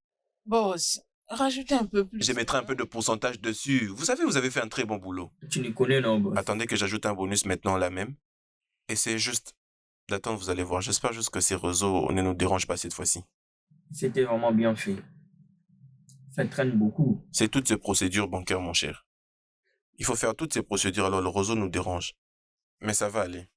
Boss, rajoutez un peu plus. Je mettrai un peu de pourcentage dessus. Vous savez, vous avez fait un très bon boulot. Tu les connais, non, boss? Attendez que j'ajoute un bonus maintenant là même. Et c'est juste d'attendre, vous allez voir. J'espère juste que ces réseaux ne nous dérangent pas cette fois-ci. C'était vraiment bien fait. Ça traîne beaucoup. C'est toutes ces procédures bancaires, mon cher. Il faut faire toutes ces procédures, alors le réseau nous dérange. Mais ça va aller.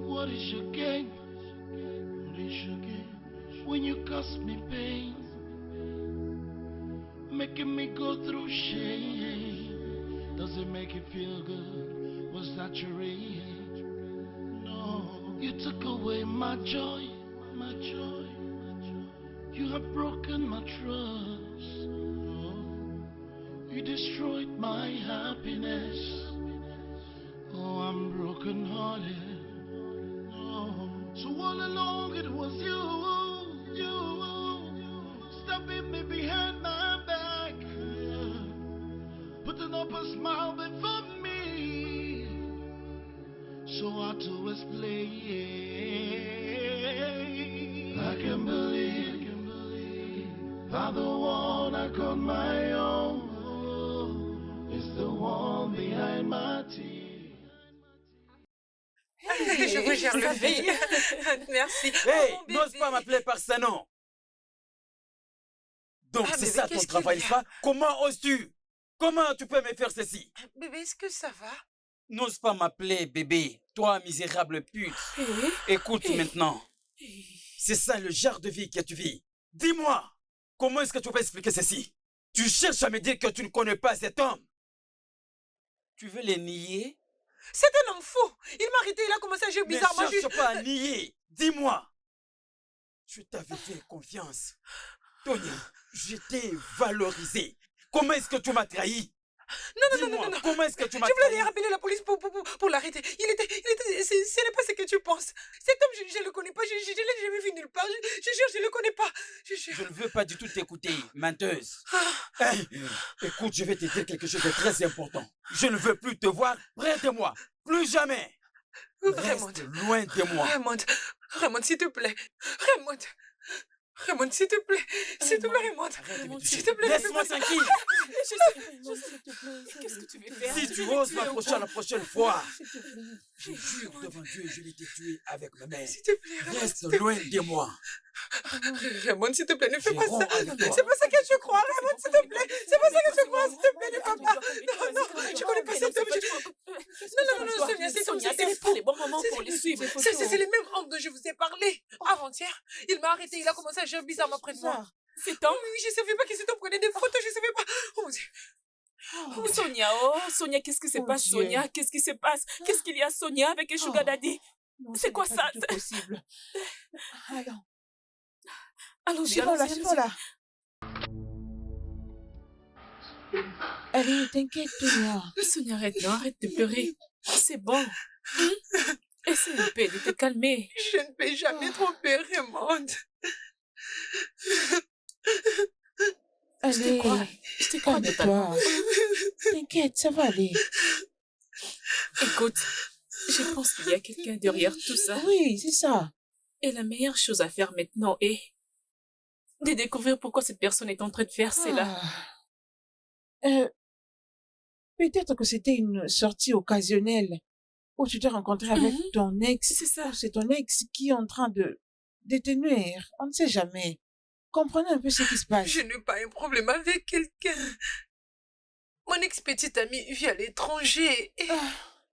What is your gain? What is your gain? When you cause me pain, making me go through shame. Does it make you feel good? Was that your age? No, you took away my joy, my joy. You have broken my trust. Oh, you destroyed my happiness. Oh, I'm broken hearted. So all along it was you, stabbing me behind my back, putting up a smile before me, so hard to explain. I can't believe that the one I call my own is the one behind my teeth. Je vous gère le fille. Merci. Hey, Oh, mon n'ose bébé. pas m'appeler par ça, non. Donc, Ah, c'est bébé, ça ton qu'est-ce travail, qu'il y n'est-ce a? pas? Comment oses-tu? Comment tu peux me faire ceci? Bébé, est-ce que ça va? N'ose pas m'appeler bébé, toi misérable pute. Écoute maintenant, c'est ça le genre de vie que tu vis. Dis-moi, comment est-ce que tu peux expliquer ceci? Tu cherches à me dire que tu ne connais pas cet homme. Tu veux les nier? C'est un homme fou. Il m'a arrêté, il a commencé à jouer Ne bizarrement. cherche pas à nier. Dis-moi. Je t'avais fait confiance. Tonya, je t'ai valorisé. Comment est-ce que tu m'as trahi? Non. Comment est-ce que tu m'as Je voulais trahi? aller appeler la police pour l'arrêter. Ce n'est pas ce que tu penses. Cet homme, je ne le connais pas. Je ne l'ai jamais vu nulle part. Je jure, je ne le connais pas. Je jure. Je ne veux pas du tout t'écouter, menteuse. Hey, écoute, je vais te dire quelque chose de très important. Je ne veux plus te voir près de moi. Plus jamais. Raymond. Reste loin de moi. Raymond, s'il te plaît. Raymond, s'il te plaît. S'il te plaît, Raymond. S'il te plaît. Laisse-moi tranquille. Qu'est-ce que tu veux faire? Si tu oses m'approcher la prochaine fois, je jure devant Dieu, je vais te tuer avec ma main. S'il te plaît, Raymond. Reste loin de moi. Raymond, s'il te plaît, ne fais pas J'irai ça. avec toi. C'est pas ça que je crois, Raymond, s'il te plaît. C'est pas ça que je crois, s'il te plaît, ne fais pas. Non, je connais pas cet homme. Non, Sonia, c'est Sonia, Sonia, c'est pas les bons moments pour les suivre. c'est le même homme dont je vous ai parlé avant-hier. Il m'a arrêté, il a commencé à jouer bizarrement près de moi. Cet homme? Oui, je savais pas que cet homme prenait des photos, je savais pas. Oh mon Dieu. Sonia, qu'est-ce que se passe, Dieu. Sonia? Qu'est-ce qui se passe? Qu'est-ce qu'il y a, Sonia, avec un sugar daddy? Non, C'est quoi pas ça? du tout possible. Alors, Allons-y, Voilà. Allez, t'inquiète, Tonya. Sonia, arrête de pleurer. C'est bon. Essaye un peu de te calmer. Je ne peux jamais tromper Raymond. Allez, Je te crois totalement. calme-toi. T'inquiète, ça va aller. Écoute, je pense qu'il y a quelqu'un derrière tout ça. Oui, c'est ça. Et la meilleure chose à faire maintenant est de découvrir pourquoi cette personne est en train de faire cela. Peut-être que c'était une sortie occasionnelle où tu t'es rencontré avec ton ex. C'est ça. Ou c'est ton ex qui est en train de te nuire. On ne sait jamais. Comprenez un peu ce qui se passe. Je n'ai pas un problème avec quelqu'un. Mon ex-petite amie vit à l'étranger et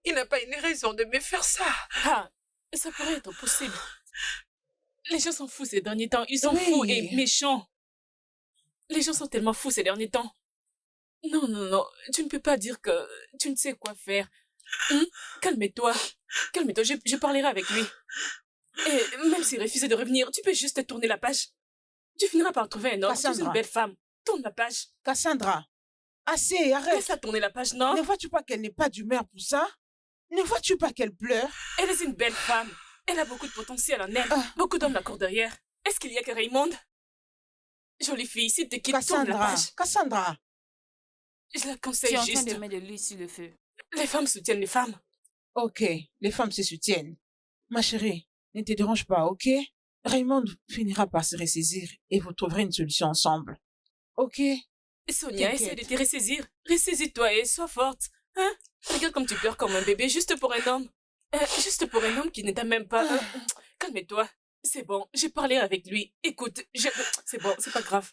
il n'a pas une raison de me faire ça. Ah, ça pourrait être possible. Les gens sont fous ces derniers temps. Ils sont Oui. fous et méchants. Les gens sont tellement fous ces derniers temps. Non, non, non. Tu ne peux pas dire que tu ne sais quoi faire. Calme-toi. Calme-toi. Je parlerai avec lui. Et même s'il refusait de revenir, tu peux juste tourner la page. Tu finiras par trouver un homme. Tu es Cassandra. une belle femme. Tourne la page. Cassandra, assez, arrête. Laisse-la tourner la page, non? Ne vois-tu pas qu'elle n'est pas d'humeur pour ça? Ne vois-tu pas qu'elle pleure? Elle est une belle femme. Elle a beaucoup de potentiel en elle. Beaucoup d'hommes la courent derrière. Est-ce qu'il y a que Raymond? Jolie fille, s'il te quitte, tourne la Cassandra, page. Cassandra. Je la Tu conseille es en train juste. de mettre de l'huile sur le feu. Les femmes soutiennent les femmes. Ok, les femmes se soutiennent. Ma chérie, ne te dérange pas, ok? Raymond finira par se ressaisir et vous trouverez une solution ensemble. Ok? Sonia, T'inquiète. essaie de te ressaisir. Ressaisis-toi et sois forte. Hein? Regarde comme tu pleures comme un bébé juste pour un homme. Juste pour un homme qui ne t'a même pas... Calme-toi. C'est bon, j'ai parlé avec lui. Écoute, c'est bon, c'est pas grave.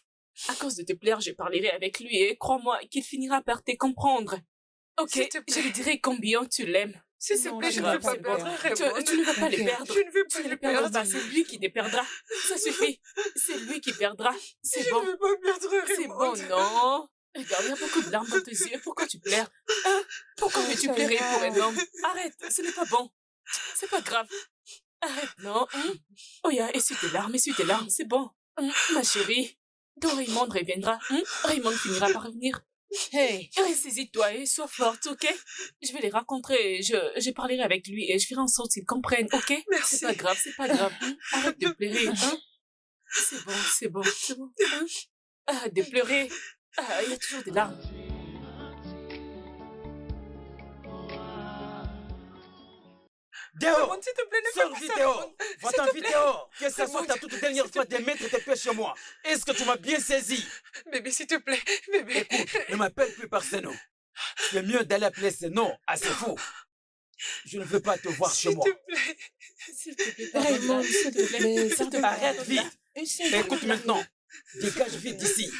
À cause de te plaire, je parlerai avec lui et crois-moi qu'il finira par te comprendre. Ok, S'il te plaît. je lui dirai combien tu l'aimes. S'il te Non, plaît, je je ne ne vais veux pas pas le perdre perdre. Raymond. Tu ne vas pas le T'inquiète. perdre. Je ne veux pas Tu ne le le perdras perdre. pas, c'est lui qui te perdra. Ça suffit. C'est lui qui perdra. C'est Je bon. ne veux pas perdre Raymond. C'est bon, non? Regarde, il y a beaucoup de larmes dans tes yeux. Pourquoi tu pleures? Hein? Pourquoi veux-tu ça pleurer va. pour un homme? Arrête, ce n'est pas bon. C'est pas grave. Arrête, non? Oh, essuie tes larmes, c'est bon. Ma chérie, ton Raymond reviendra. Raymond finira par revenir. Hey, Ressaisis-toi et sois forte, ok? Je vais les rencontrer, je parlerai avec lui et je ferai en sorte qu'ils comprennent, ok? Merci. C'est pas grave, c'est pas grave. Arrête de pleurer, C'est bon, c'est bon, c'est bon. Arrête de pleurer. Il y a toujours des larmes. Dehors! Raymond, s'il te plaît, ne fais Sors pas vite ça, dehors! Raymond. Va-t'en S'il te vite plaît. dehors! Que ce soit Raymond, ta toute dernière s'il te fois de mettre tes pieds chez moi! Est-ce que tu m'as bien saisi? Bébé, s'il te plaît. Bébé. Écoute, ne m'appelle plus par Seno. C'est mieux d'aller appeler Seno à ses faux. Je ne veux pas te voir chez S'il moi. te plaît. S'il te plaît, Raymond, s'il te plaît, s'il te plaît. Arrête vite! Essaie de- Écoute maintenant. Dégage vite d'ici.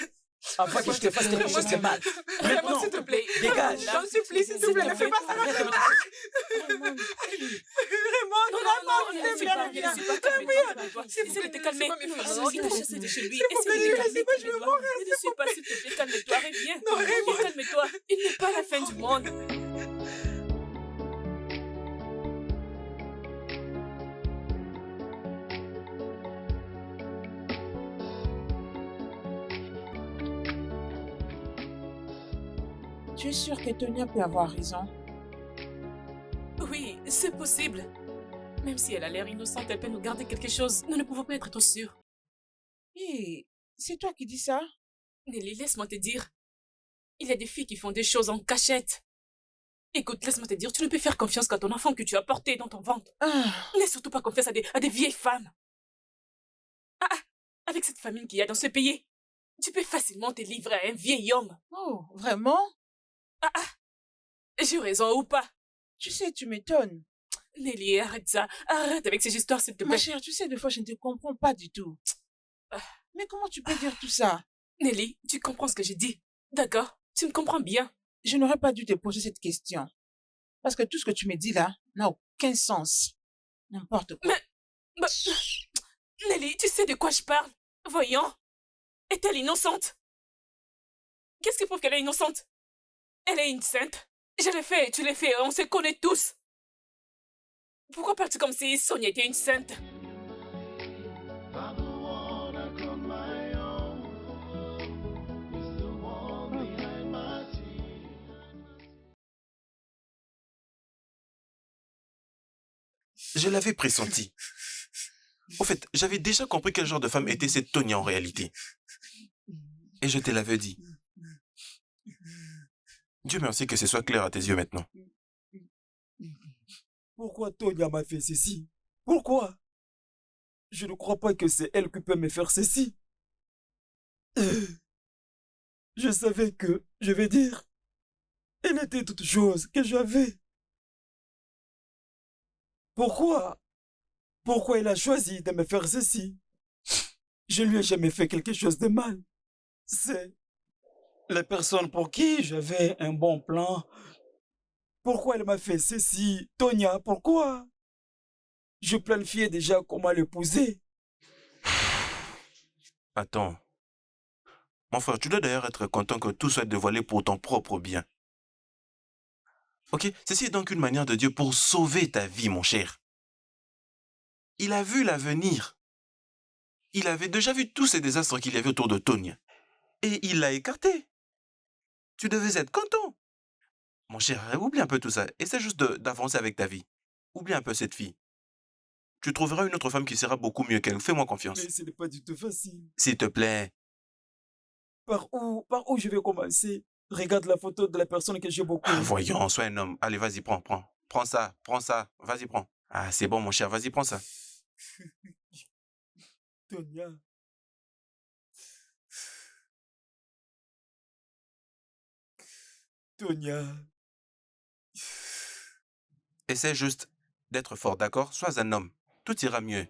Avant que je te fasse quelque chose de mal. Raymond, Maintenant, s'il te plaît. dégage. Je t'en supplie, s'il te plaît, ne fais pas ça. Arrête de me- Raymond, Raymond, ne viens, suis viens, pas, viens. ne suis pas, calme-toi. S'il vous Essaie de plaît, te calmer. laissez-moi me faire Non, il t'a sortir. chassé de chez lui. S'il vous plaît, Essaie de te calmer, laissez-moi, je veux calme-toi. mourir, Ne suis pas, s'il te plaît, calme-toi, reviens. Non, Raymond. Reviens, calme-toi. Il n'est pas la fin du monde. Tu es sûre que Tonia peut avoir raison? Oui, c'est possible. Même si elle a l'air innocente, elle peut nous garder quelque chose. Nous ne pouvons pas être trop sûrs. Hé, c'est toi qui dis ça? Nelly, laisse-moi te dire. Il y a des filles qui font des choses en cachette. Écoute, laisse-moi te dire, tu ne peux faire confiance qu'à ton enfant que tu as porté dans ton ventre. Ah, N'aie surtout pas confiance à des vieilles femmes. Avec cette famine qu'il y a dans ce pays, tu peux facilement te livrer à un vieil homme. oh, vraiment? J'ai raison ou pas? Tu sais, tu m'étonnes. Nelly, arrête ça. Arrête avec ces histoires, s'il te Ma plaît. chère, tu sais, des fois, je ne te comprends pas du tout. Mais comment tu peux dire tout ça? Nelly, tu comprends ce que j'ai dit. D'accord? Tu me comprends bien. Je n'aurais pas dû te poser cette question. Parce que tout ce que tu me dis là n'a aucun sens. N'importe quoi. Bah, Nelly, tu sais de quoi je parle? Voyons. Est-elle innocente? Qu'est-ce qui prouve qu'elle est innocente? Elle est une sainte. Je l'ai fait, tu l'as fait, on se connaît tous. Pourquoi parles-tu comme si Sonia était une sainte? Je l'avais pressenti. Au fait, j'avais déjà compris quel genre de femme était cette Tonya en réalité. Et je te l'avais dit. Dieu merci que ce soit clair à tes yeux maintenant. Pourquoi Tonya m'a fait ceci? Pourquoi? Je ne crois pas que c'est elle qui peut me faire ceci. Je savais que, je vais dire, elle était toute chose que j'avais. Pourquoi? Pourquoi elle a choisi de me faire ceci? Je lui ai jamais fait quelque chose de mal. C'est la personne pour qui j'avais un bon plan. Pourquoi elle m'a fait ceci? Tonya, pourquoi? Je planifiais déjà comment l'épouser. Attends. Mon frère, tu dois d'ailleurs être content que tout soit dévoilé pour ton propre bien. Ok? Ceci est donc une manière de Dieu pour sauver ta vie, mon cher. Il a vu l'avenir. Il avait déjà vu tous ces désastres qu'il y avait autour de Tonya. Et il l'a écarté. Tu devais être content. Mon cher, oublie un peu tout ça. Essaie juste d'avancer avec ta vie. Oublie un peu cette fille. Tu trouveras une autre femme qui sera beaucoup mieux qu'elle. Fais-moi confiance. Mais ce n'est pas du tout facile. S'il te plaît. Par où je vais commencer? Regarde la photo de la personne que j'ai beaucoup. Voyons, sois un homme. Allez, vas-y, prends. Prends ça. Vas-y, prends. Ah, c'est bon, mon cher. Vas-y, prends ça. Tonya. Tonya. Essaie juste d'être fort, d'accord? Sois un homme. Tout ira mieux.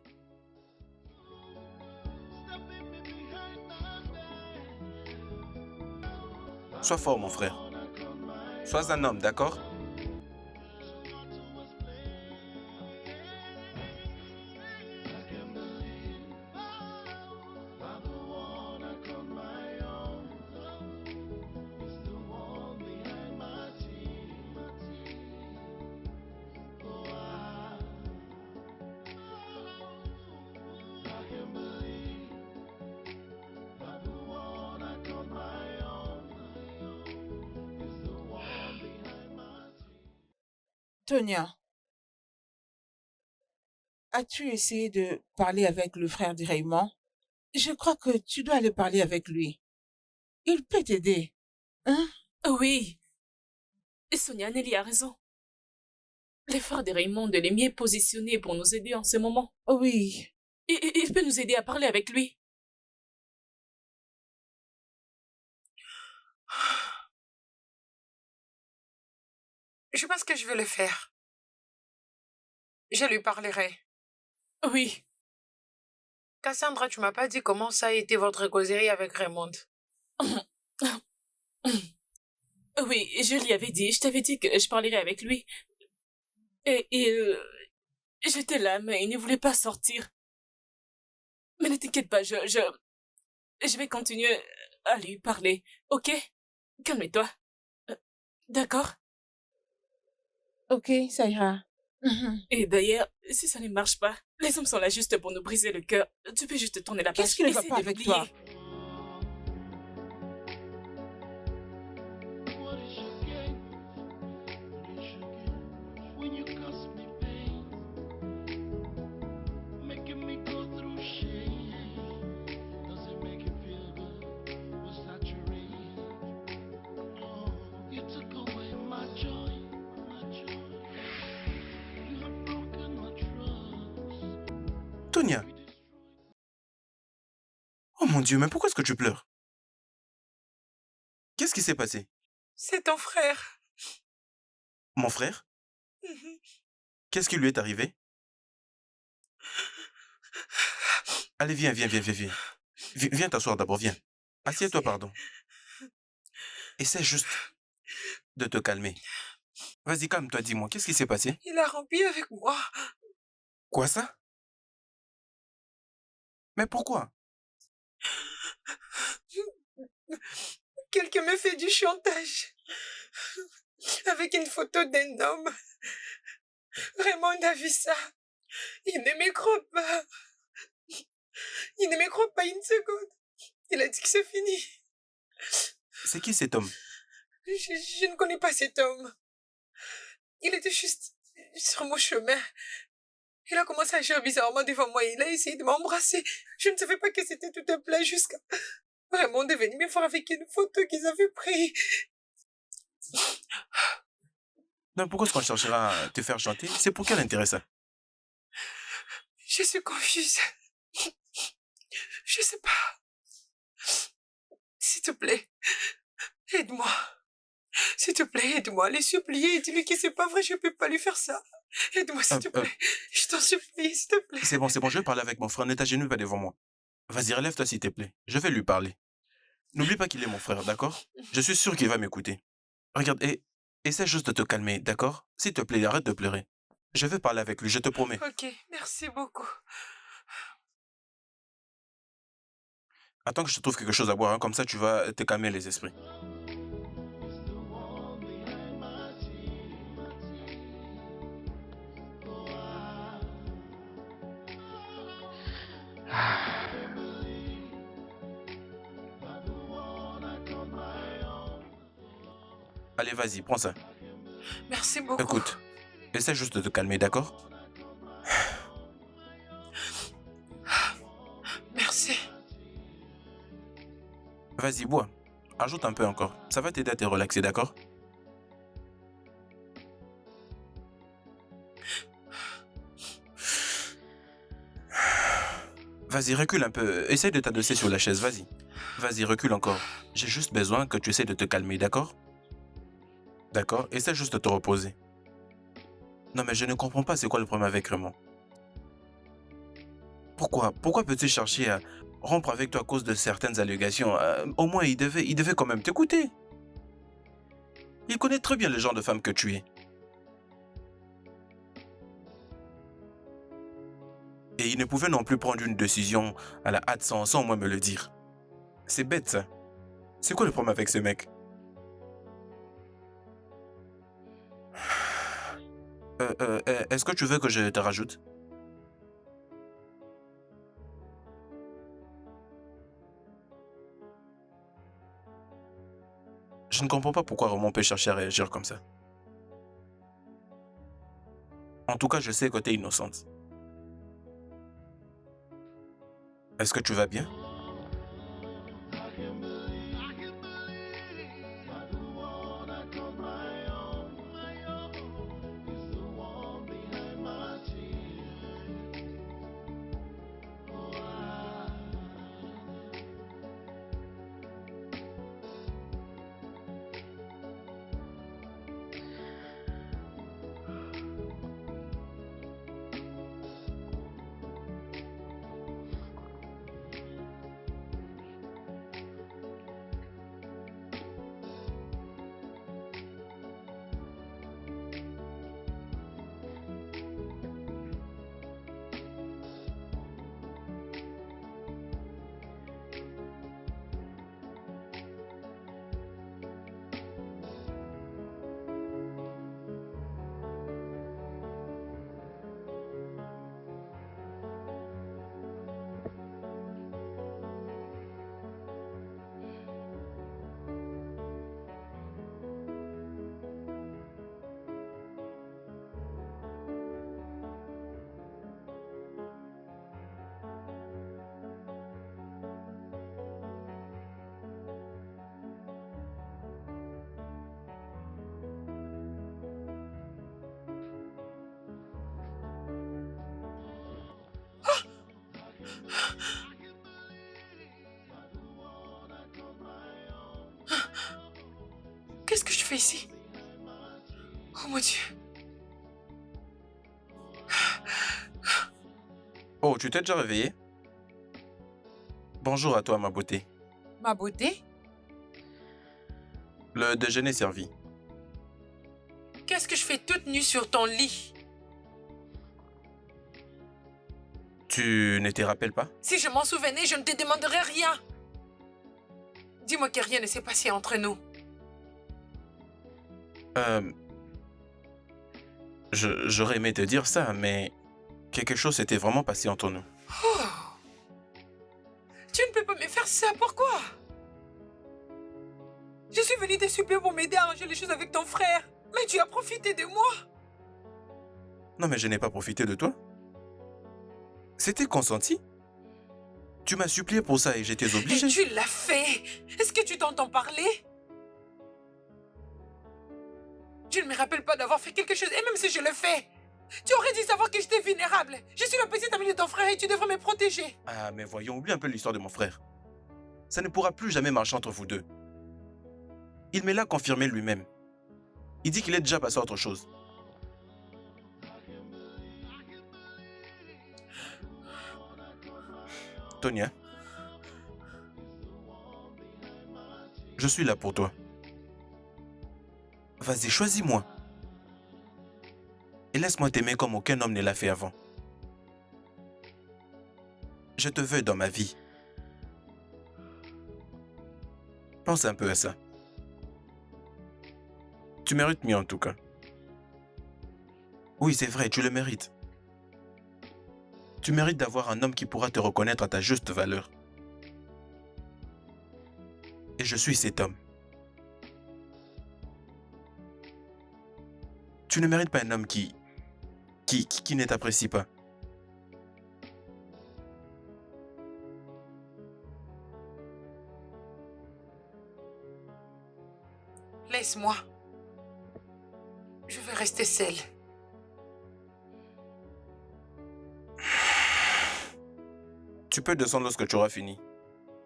Sois fort, mon frère. Sois un homme, d'accord? Tonya, as-tu essayé de parler avec le frère de Raymond? Je crois que tu dois aller parler avec lui. Il peut t'aider. Hein? Oui. Et Sonia Nelly a raison. L'effort de Raymond est le mieux positionné pour nous aider en ce moment. Oui. Il peut nous aider à parler avec lui. Je pense que je vais le faire. Je lui parlerai. Oui. Cassandra, tu m'as pas dit comment ça a été votre causerie avec Raymond. Oui, je lui avais dit, je t'avais dit que je parlerais avec lui. Et j'étais là, mais il ne voulait pas sortir. Mais ne t'inquiète pas, je vais continuer à lui parler, ok? Calme-toi. D'accord? Ok, ça ira. Et d'ailleurs, si ça ne marche pas, les hommes sont là juste pour nous briser le cœur. Tu peux juste tourner la page. Qu'est-ce qui ne va Essaie pas de avec l'oublier. toi? Tonya. Oh mon Dieu, mais pourquoi est-ce que tu pleures? Qu'est-ce qui s'est passé? C'est ton frère. Mon frère? Qu'est-ce qui lui est arrivé? Allez, viens. Viens t'asseoir d'abord, viens. Assieds-toi, pardon. Essaie juste de te calmer. Vas-y, calme-toi, dis-moi, qu'est-ce qui s'est passé? Il a rompu avec moi. Quoi ça? Mais pourquoi? Quelqu'un me fait du chantage. Avec une photo d'un homme. Raymond a vu ça. Il ne me croit pas. Il ne me croit pas une seconde. Il a dit que c'est fini. C'est qui cet homme? Je ne connais pas cet homme. Il était juste sur mon chemin. Il a commencé à agir bizarrement devant moi. Il a essayé de m'embrasser. Je ne savais pas que c'était tout un plat jusqu'à vraiment devenir bien fort avec une photo qu'ils avaient prise. Non, pourquoi est-ce qu'on cherchera à te faire chanter? C'est pour quel intérêt ça? Je suis confuse. Je sais pas. S'il te plaît, aide-moi. S'il te plaît, aide-moi. Les supplier et dis-lui que c'est pas vrai, je peux pas lui faire ça. Aide-moi, s'il te plaît. Je t'en supplie, s'il te plaît. C'est bon, je vais parler avec mon frère. Ne t'agenouille pas devant moi. Vas-y, relève-toi s'il te plaît. Je vais lui parler. N'oublie pas qu'il est mon frère, d'accord? Je suis sûr qu'il va m'écouter. Regarde, et essaie juste de te calmer, d'accord? S'il te plaît, arrête de pleurer. Je vais parler avec lui, je te promets. Ok, merci beaucoup. Attends que je te trouve quelque chose à boire, hein, comme ça tu vas te calmer les esprits. Allez, vas-y, prends ça. Merci beaucoup. Écoute, essaie juste de te calmer, d'accord? Merci. Vas-y, bois. Ajoute un peu encore. Ça va t'aider à te relaxer, d'accord? Vas-y, recule un peu. Essaye de t'adosser sur la chaise, vas-y. Vas-y, recule encore. J'ai juste besoin que tu essaies de te calmer, d'accord? D'accord? Essaie juste de te reposer. Non, mais je ne comprends pas c'est quoi le problème avec Raymond. Pourquoi peux-tu chercher à rompre avec toi à cause de certaines allégations? Au moins, il devait quand même t'écouter. Il connaît très bien le genre de femme que tu es. Et il ne pouvait non plus prendre une décision à la hâte sans au moins me le dire. C'est bête, ça. C'est quoi le problème avec ce mec? Est-ce que tu veux que je te rajoute? Je ne comprends pas pourquoi Roman peut chercher à réagir comme ça. En tout cas, je sais que tu es innocente. Est-ce que tu vas bien? Qu'est-ce que je fais ici? Oh mon Dieu. Oh, tu t'es déjà réveillé? Bonjour à toi, ma beauté. Ma beauté? Le déjeuner est servi. Qu'est-ce que je fais toute nue sur ton lit? Tu ne te rappelles pas? Si je m'en souvenais, je ne te demanderais rien. Dis-moi que rien ne s'est passé entre nous. J'aurais aimé te dire ça, mais quelque chose s'était vraiment passé entre nous. Oh. Tu ne peux pas me faire ça, pourquoi? Je suis venue te supplier pour m'aider à arranger les choses avec ton frère. Mais tu as profité de moi. Non, mais je n'ai pas profité de toi. C'était consenti. Tu m'as supplié pour ça et j'étais Et obligé. tu l'as fait. Est-ce que tu t'entends parler? Je ne me rappelle pas d'avoir fait quelque chose, et même si je le fais, tu aurais dû savoir que j'étais vulnérable. Je suis la petite amie de ton frère et tu devrais me protéger. Ah, mais voyons, oublie un peu l'histoire de mon frère. Ça ne pourra plus jamais marcher entre vous deux. Il me l'a confirmé lui-même. Il dit qu'il est déjà passé à autre chose. Tonia, je suis là pour toi. Vas-y, choisis-moi. Et laisse-moi t'aimer comme aucun homme ne l'a fait avant. Je te veux dans ma vie. Pense un peu à ça. Tu mérites mieux en tout cas. Oui, c'est vrai, tu le mérites. Tu mérites d'avoir un homme qui pourra te reconnaître à ta juste valeur. Et je suis cet homme. Tu ne mérites pas un homme qui ne t'apprécie pas. Laisse-moi. Je vais rester seule. Tu peux descendre lorsque tu auras fini.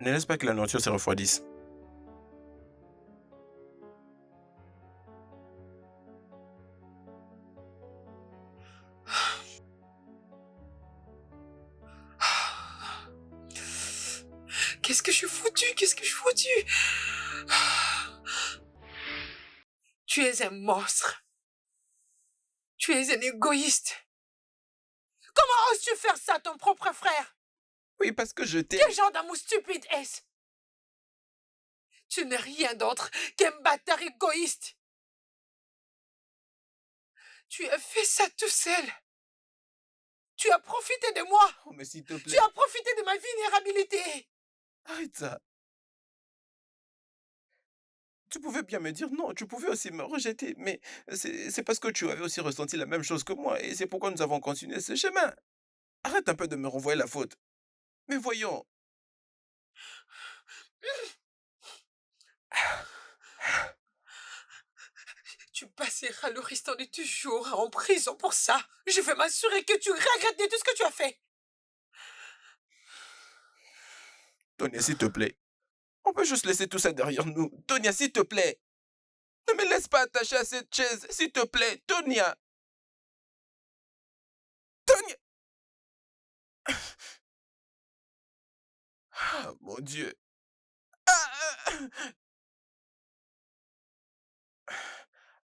Ne laisse pas que la nourriture se refroidisse. Qu'est-ce que je suis foutue? Qu'est-ce que je suis foutue? Tu es un monstre. Tu es un égoïste. Comment oses-tu faire ça à ton propre frère? Oui, parce que je t'ai... Quel genre d'amour stupide est-ce? Tu n'es rien d'autre qu'un bâtard égoïste. Tu as fait ça tout seul. Tu as profité de moi. Oh, mais s'il te plaît... Tu as profité de ma vulnérabilité. Arrête ça. Tu pouvais bien me dire non, tu pouvais aussi me rejeter, mais c'est parce que tu avais aussi ressenti la même chose que moi et c'est pourquoi nous avons continué ce chemin. Arrête un peu de me renvoyer la faute. Mais voyons. Tu passeras le restant de tes jours en prison pour ça. Je vais m'assurer que tu regrettes de tout ce que tu as fait. Tonia, s'il te plaît. On peut juste laisser tout ça derrière nous. Tonia, s'il te plaît. Ne me laisse pas attacher à cette chaise, s'il te plaît. Tonia. Tonia. Ah, mon Dieu. Ah.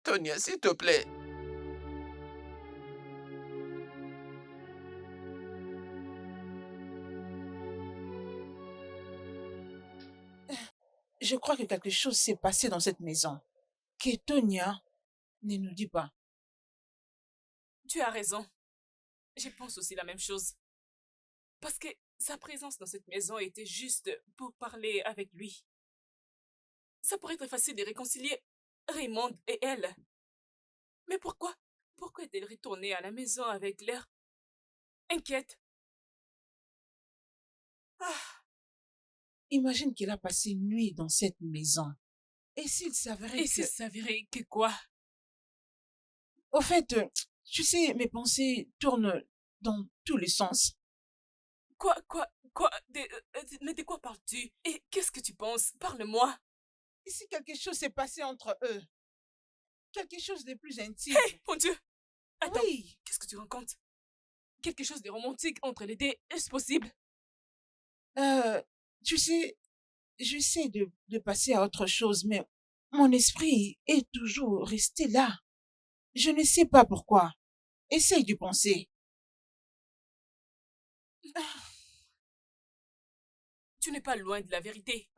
Tonia, s'il te plaît. Je crois que quelque chose s'est passé dans cette maison. Que Tonia ne nous dit pas. Tu as raison. Je pense aussi la même chose. Parce que sa présence dans cette maison était juste pour parler avec lui. Ça pourrait être facile de réconcilier Raymond et elle. Mais pourquoi? Pourquoi est-elle retournée à la maison avec l'air inquiète? Ah. Imagine qu'il a passé une nuit dans cette maison. Et s'il s'avérait Et s'il s'avérait que quoi? Au fait, tu sais, mes pensées tournent dans tous les sens. Quoi? Mais de quoi parles-tu? Et qu'est-ce que tu penses? Parle-moi. Et si quelque chose s'est passé entre eux? Quelque chose de plus intime. Hé, mon Dieu! Attends, oui. Qu'est-ce que tu racontes? Quelque chose de romantique entre les deux, est-ce possible? Tu sais, j'essaie de passer à autre chose, mais mon esprit est toujours resté là. Je ne sais pas pourquoi. Essaye de penser. Tu n'es pas loin de la vérité.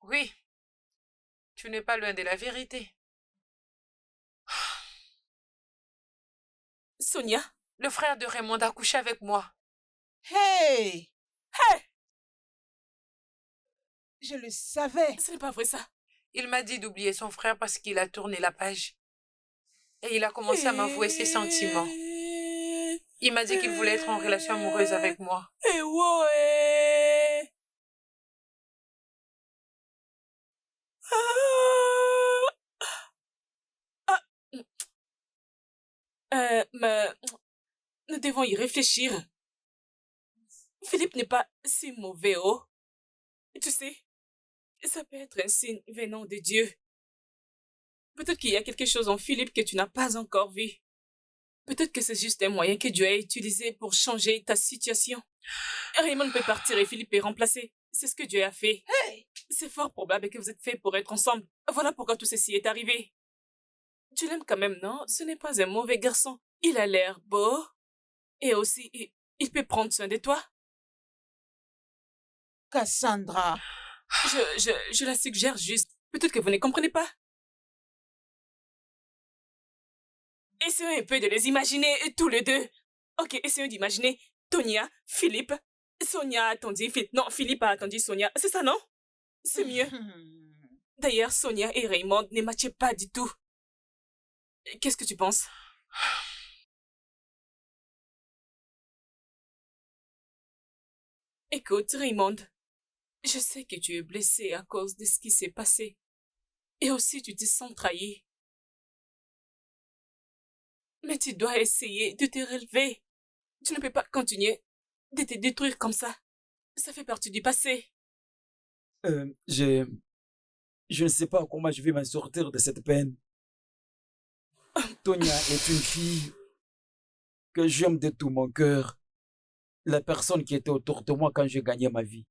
Oui, tu n'es pas loin de la vérité. Sonia? Le frère de Raymond a couché avec moi. Hey! Hey! Je le savais. Ce n'est pas vrai ça. Il m'a dit d'oublier son frère parce qu'il a tourné la page. Et il a commencé à m'avouer ses sentiments. Il m'a dit qu'il voulait être en relation amoureuse avec moi. Eh ouais. Ah. Mais nous devons y réfléchir. Philippe n'est pas si mauvais, oh. Tu sais, ça peut être un signe venant de Dieu. Peut-être qu'il y a quelque chose en Philippe que tu n'as pas encore vu. Peut-être que c'est juste un moyen que Dieu a utilisé pour changer ta situation. Raymond peut partir et Philippe est remplacé. C'est ce que Dieu a fait. Hey! C'est fort probable que vous êtes faits pour être ensemble. Voilà pourquoi tout ceci est arrivé. Tu l'aimes quand même, non? Ce n'est pas un mauvais garçon. Il a l'air beau. Et aussi, il peut prendre soin de toi. Cassandra. Je la suggère juste. Peut-être que vous ne comprenez pas. Essayons un peu de les imaginer tous les deux. Ok, essayons d'imaginer Tonia, Philippe. Sonia a attendu Philippe. Non, Philippe a attendu Sonia. C'est ça, non? C'est mieux. D'ailleurs, Sonia et Raymond ne matchaient pas du tout. Qu'est-ce que tu penses? Écoute, Raymond, je sais que tu es blessé à cause de ce qui s'est passé. Et aussi, tu te sens trahi. Mais tu dois essayer de te relever. Tu ne peux pas continuer de te détruire comme ça. Ça fait partie du passé. Je ne sais pas comment je vais m'en sortir de cette peine. Tonia est une fille que j'aime de tout mon cœur. La personne qui était autour de moi quand j'ai gagné ma vie.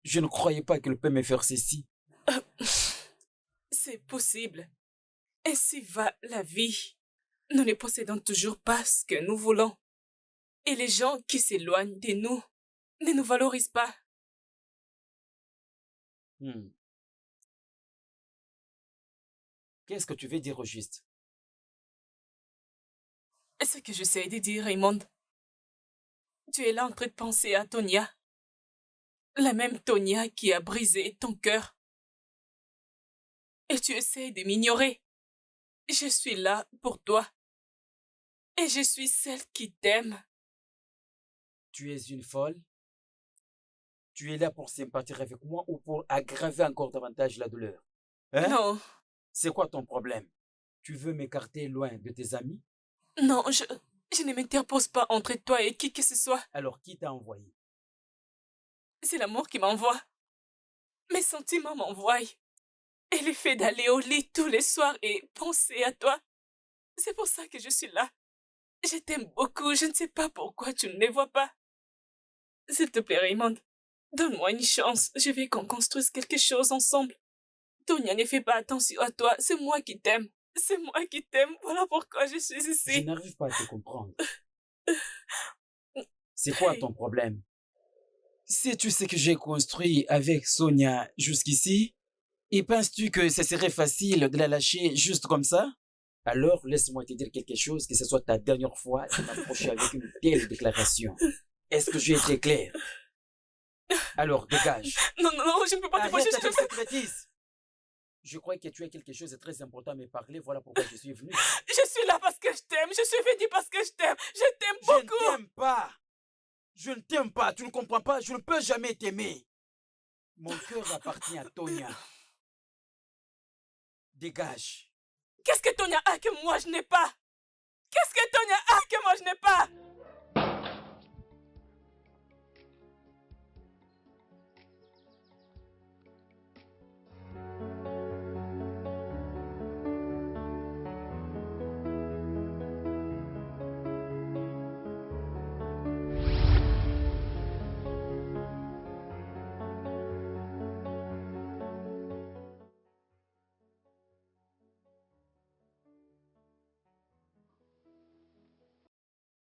Je ne croyais pas qu'elle peut me faire ceci. C'est possible. Ainsi va la vie. Nous ne possédons toujours pas ce que nous voulons. Et les gens qui s'éloignent de nous ne nous valorisent pas. Qu'est-ce que tu veux dire au juste? Ce que j'essaie de dire, Raymond, tu es là en train de penser à Tonia. La même Tonia qui a brisé ton cœur. Et tu essaies de m'ignorer. Je suis là pour toi. Et je suis celle qui t'aime. Tu es une folle? Tu es là pour sympathiser avec moi ou pour aggraver encore davantage la douleur? Hein? Non, C'est quoi ton problème? Tu veux m'écarter loin de tes amis? non, je ne m'interpose pas entre toi et qui que ce soit. Alors qui t'a envoyé? C'est l'amour qui m'envoie. Mes sentiments m'envoient. Et le fait d'aller au lit tous les soirs et penser à toi, c'est pour ça que je suis là. Je t'aime beaucoup, je ne sais pas pourquoi tu ne les vois pas. S'il te plaît, Raymond, donne-moi une chance. Je veux qu'on construise quelque chose ensemble. Tonia ne fait pas attention à toi, c'est moi qui t'aime. C'est moi qui t'aime, voilà pourquoi je suis Je ici. n'arrive pas à te comprendre. C'est quoi ton problème? Sais-tu ce que j'ai construit avec Sonia jusqu'ici? Et penses-tu que ce serait facile de la lâcher juste comme ça? Alors, laisse-moi te dire quelque chose, que ce soit ta dernière fois de m'approcher avec une telle déclaration. Est-ce que j'ai été clair? Alors, dégage. Non, non, non, je ne peux pas Arrête te avec cette bêtise. Je crois que tu as quelque chose de très important à me parler, voilà pourquoi je suis venu. Je suis là parce que je t'aime, je suis venu parce que je t'aime. Je t'aime Je beaucoup. ne t'aime pas. Je ne t'aime pas, tu ne comprends pas, je ne peux jamais t'aimer. Mon cœur appartient à Tonia. Dégage. Qu'est-ce que Tonia a que moi je n'ai pas? Qu'est-ce que Tonia a que moi je n'ai pas?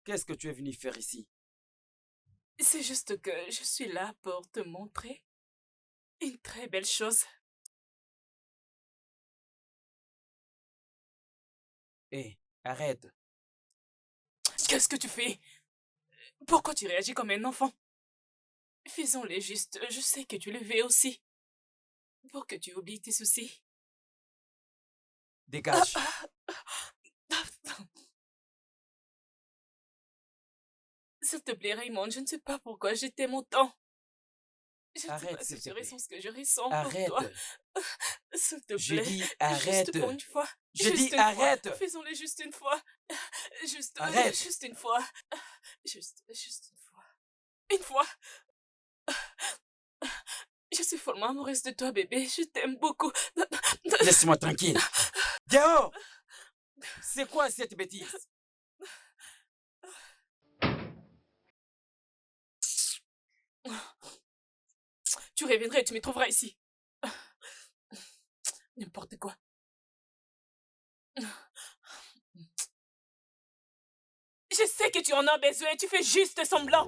Qu'est-ce que tu es venu faire ici? C'est juste que je suis là pour te montrer une très belle chose. Hé, arrête. Qu'est-ce que tu fais? Pourquoi tu réagis comme un enfant? Faisons-le juste, je sais que tu le veux aussi. Pour que tu oublies tes soucis. Dégage. S'il te plaît, Raymond, je ne sais pas pourquoi je t'aime autant. Je ne sais Arrête, pas s'il si te je plaît. ressens ce que je ressens Arrête. pour toi. S'il te Je plaît. dis Juste arrête. pour une fois. Je dis Juste une arrête. fois. Faisons-le juste une fois. Juste, Arrête. juste une fois. Juste une fois. Une fois. Je suis follement amoureuse de toi, bébé. Je t'aime beaucoup. Laisse-moi tranquille. Dehors. C'est quoi cette bêtise? Tu reviendras et tu me trouveras ici. N'importe quoi. Je sais que tu en as besoin et tu fais juste semblant.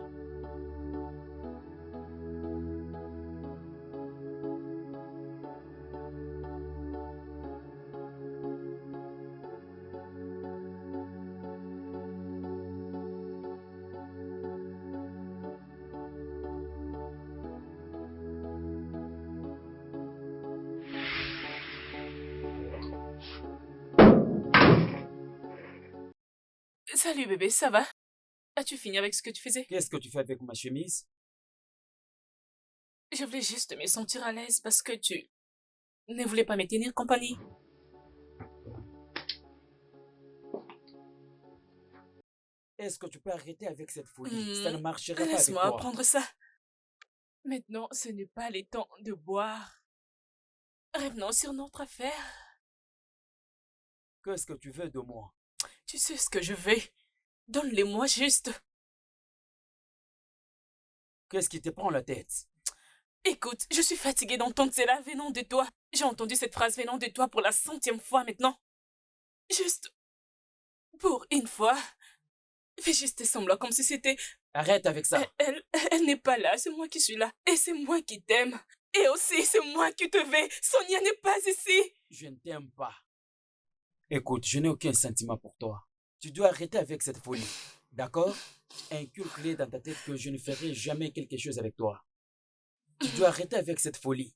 Salut bébé, ça va? As-tu fini avec ce que tu faisais? Qu'est-ce que tu fais avec ma chemise? Je voulais juste me sentir à l'aise parce que tu ne voulais pas me tenir compagnie. Est-ce que tu peux arrêter avec cette folie? Ça ne marchera pas avec Laisse-moi toi. apprendre ça. Maintenant, ce n'est pas le temps de boire. Revenons sur notre affaire. Qu'est-ce que tu veux de moi? Tu sais ce que je veux. Donne-les-moi juste. Qu'est-ce qui te prend la tête? Écoute, je suis fatiguée d'entendre cela venant de toi. J'ai entendu cette phrase venant de toi pour la 100e fois maintenant. Juste pour une fois. Fais juste semblant comme si c'était... Arrête avec ça. Elle n'est pas là, c'est moi qui suis là. Et c'est moi qui t'aime. Et aussi, c'est moi qui te veux. Sonia n'est pas ici. Je ne t'aime pas. Écoute, je n'ai aucun sentiment pour toi. Tu dois arrêter avec cette folie. D'accord? Inculque-les dans ta tête que je ne ferai jamais quelque chose avec toi. Tu dois arrêter avec cette folie.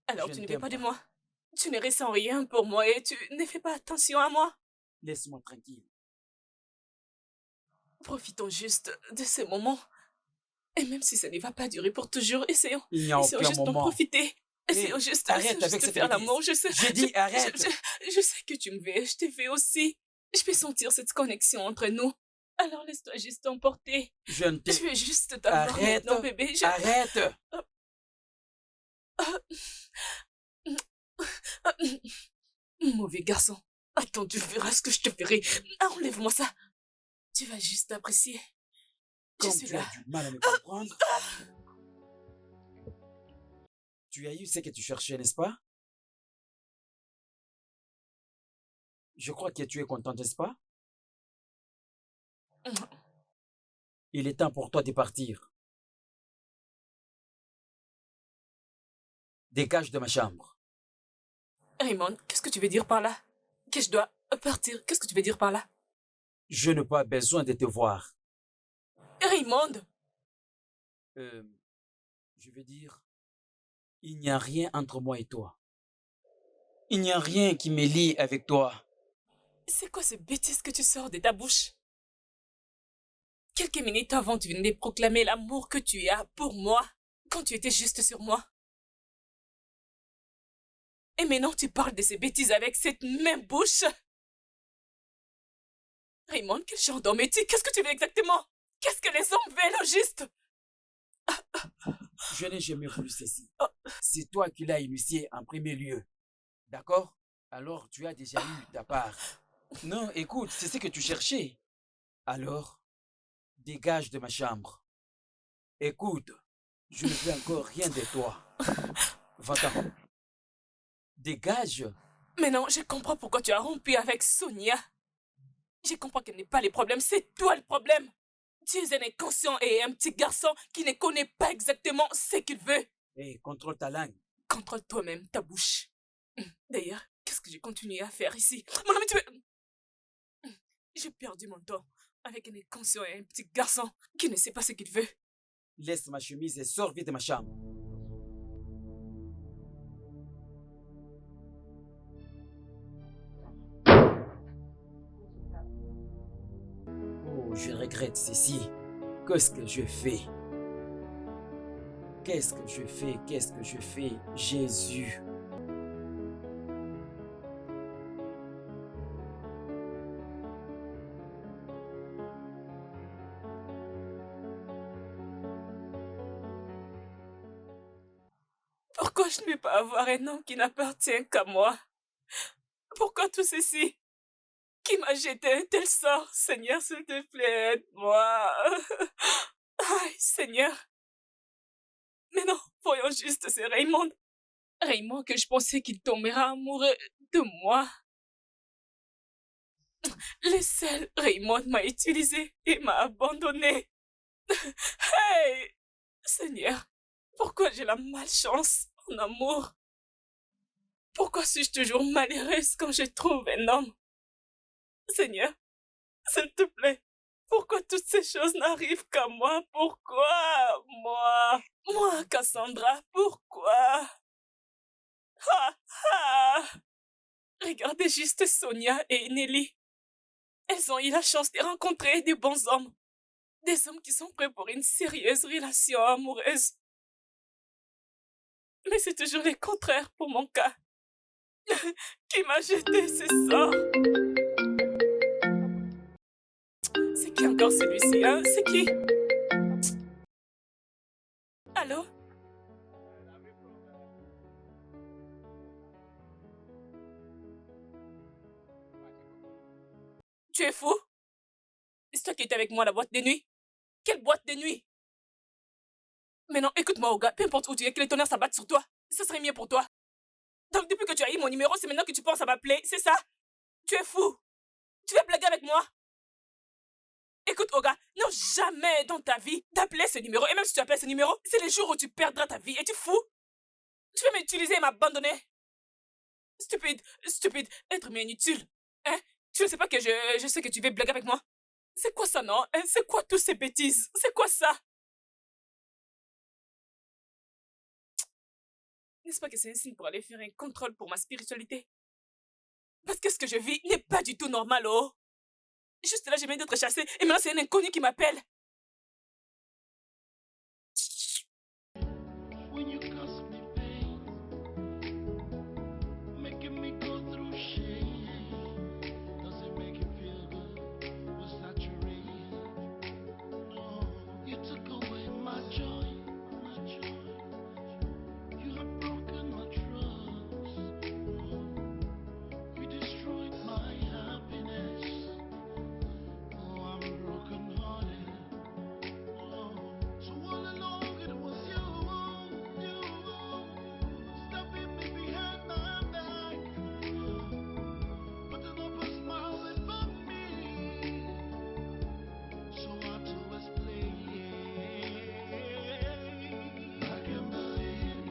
Alors Je tu ne ne veux t'aime pas de pas. moi. Tu ne ressens rien pour moi et tu ne fais pas attention à moi. Laisse-moi tranquille. Profitons juste de ce moment. Et même si ça ne va pas durer pour toujours, essayons. Il n'y a Essayons aucun juste d'en moment. profiter. Essayons juste, arrête essayons avec juste de cette faire bêtise. l'amour. Je sais. J'ai dit arrête. Je sais que tu me veux. Je te veux aussi. Je peux sentir cette connexion entre nous. Alors laisse-toi juste t'emporter. Je ne Je t'ai... veux juste t'avoir Arrête. maintenant, bébé. Arrête. Mauvais garçon. Attends, tu verras ce que je te ferai. Enlève-moi ça. Tu vas juste apprécier. Je Comme suis tu là. as du mal à me comprendre. Tu as eu ce que tu cherchais, n'est-ce pas? Je crois que tu es content, n'est-ce pas? Il est temps pour toi de partir. Dégage de ma chambre. Raymond, qu'est-ce que tu veux dire par là? Que je dois partir? Qu'est-ce que tu veux dire par là? Je n'ai pas besoin de te voir. Raymond! Je veux dire, il n'y a rien entre moi et toi. Il n'y a rien qui me lie avec toi. C'est quoi ces bêtises que tu sors de ta bouche? Quelques minutes avant, tu venais de proclamer l'amour que tu as pour moi, quand tu étais juste sur moi. Et maintenant, tu parles de ces bêtises avec cette même bouche? Raymond, quel genre d'homme es-tu? Qu'est-ce que tu veux exactement? Qu'est-ce que les hommes veulent au juste? Je n'ai jamais voulu ceci. C'est toi qui l'as initié en premier lieu. D'accord? Alors tu as déjà eu ta part. Non, écoute, c'est ce que tu cherchais. Alors, dégage de ma chambre. Écoute, je ne veux encore rien de toi. Va-t'en. Dégage. Maintenant, je comprends pourquoi tu as rompu avec Sonia. Je comprends qu'elle n'est pas le problème, c'est toi le problème. Tu es un inconscient et un petit garçon qui ne connaît pas exactement ce qu'il veut. Hé, contrôle ta langue. Contrôle toi-même ta bouche. D'ailleurs, qu'est-ce que j'ai continué à faire ici? Mon ami, tu es... J'ai perdu mon temps avec un inconscient et un petit garçon qui ne sait pas ce qu'il veut. Laisse ma chemise et sors vite de ma chambre. Je regrette ceci. Qu'est-ce que je fais? Qu'est-ce que je fais? Qu'est-ce que je fais? Jésus. Pourquoi je ne vais pas avoir un homme qui n'appartient qu'à moi? Pourquoi tout ceci? Qui m'a jeté un tel sort? Seigneur, s'il te plaît, aide-moi. Aïe, Seigneur. Mais non, voyons juste, c'est Raymond. Raymond que je pensais qu'il tombera amoureux de moi. Le seul Raymond m'a utilisé et m'a abandonné. Hey! Seigneur, pourquoi j'ai la malchance en amour? Pourquoi suis-je toujours malheureuse quand je trouve un homme? Seigneur, s'il te plaît, pourquoi toutes ces choses n'arrivent qu'à moi? Pourquoi? Moi, Cassandra, pourquoi? Ah, ah! Regardez juste Sonia et Nelly. Elles ont eu la chance de rencontrer des bons hommes. Des hommes qui sont prêts pour une sérieuse relation amoureuse. Mais c'est toujours le contraire pour mon cas. Qui m'a jeté ce sort? C'est qui encore celui-ci, hein? C'est qui? Allô? Tu es fou? C'est toi qui étais avec moi à la boîte de nuit? Quelle boîte de nuit? Mais non, écoute-moi, Oga, peu importe où tu es, que les tonnerres s'abattent sur toi. Ça serait mieux pour toi. Donc depuis que tu as eu mon numéro, c'est maintenant que tu penses à m'appeler, c'est ça? Tu es fou? Tu veux blaguer avec moi? Écoute, Oga, non jamais dans ta vie d'appeler ce numéro. Et même si tu appelles ce numéro, c'est le jour où tu perdras ta vie. Es-tu fou? Tu veux m'utiliser et m'abandonner? Stupide, stupide, être mais inutile. Hein? Tu ne sais pas que je sais que tu veux blaguer avec moi? C'est quoi ça, non? Hein? C'est quoi toutes ces bêtises? C'est quoi ça? N'est-ce pas que c'est un signe pour aller faire un contrôle pour ma spiritualité? Parce que ce que je vis n'est pas du tout normal, oh! Juste là, je viens d'être chassée et maintenant c'est un inconnu qui m'appelle. When you cause me pain, making me go through shame. Does it make you feel good? Was that your reason? No, you took away my joy, my joy. You have broken my trust. You destroyed my happiness. Oh, I'm broken hearted. Oh, so all along it was you, stepping me behind my back, putting up a smile for me. So I too was playing. I can't believe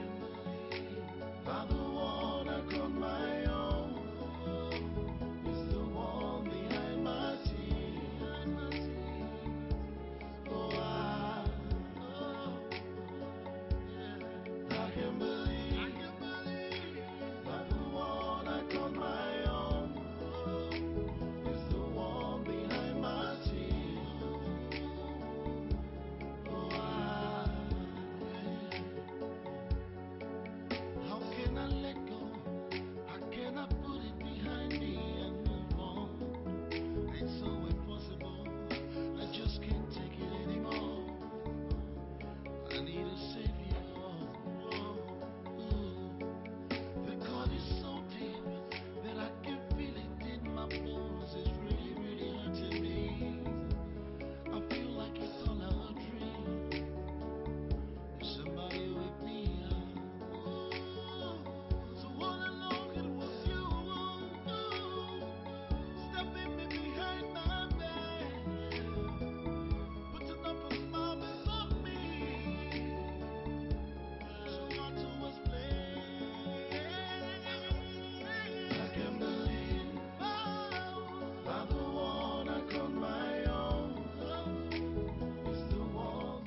I'm the one I call my own. It's the one behind my tears. Oh, I can't believe I'm the one I call my own. It's the one behind my tears. Oh, how can I let go? How can I put it behind me and move on? It's so impossible. I just can't take it anymore. I need a savior. The cord is so deep that I can feel it in my bones. It's really, really hurting me. I feel like it's all a dream. Somebody wake me up. So all along it was you, stepping me behind my back, putting up a smile before me. So I too was playing. I can't believe I'm the one I call my own. It's the one.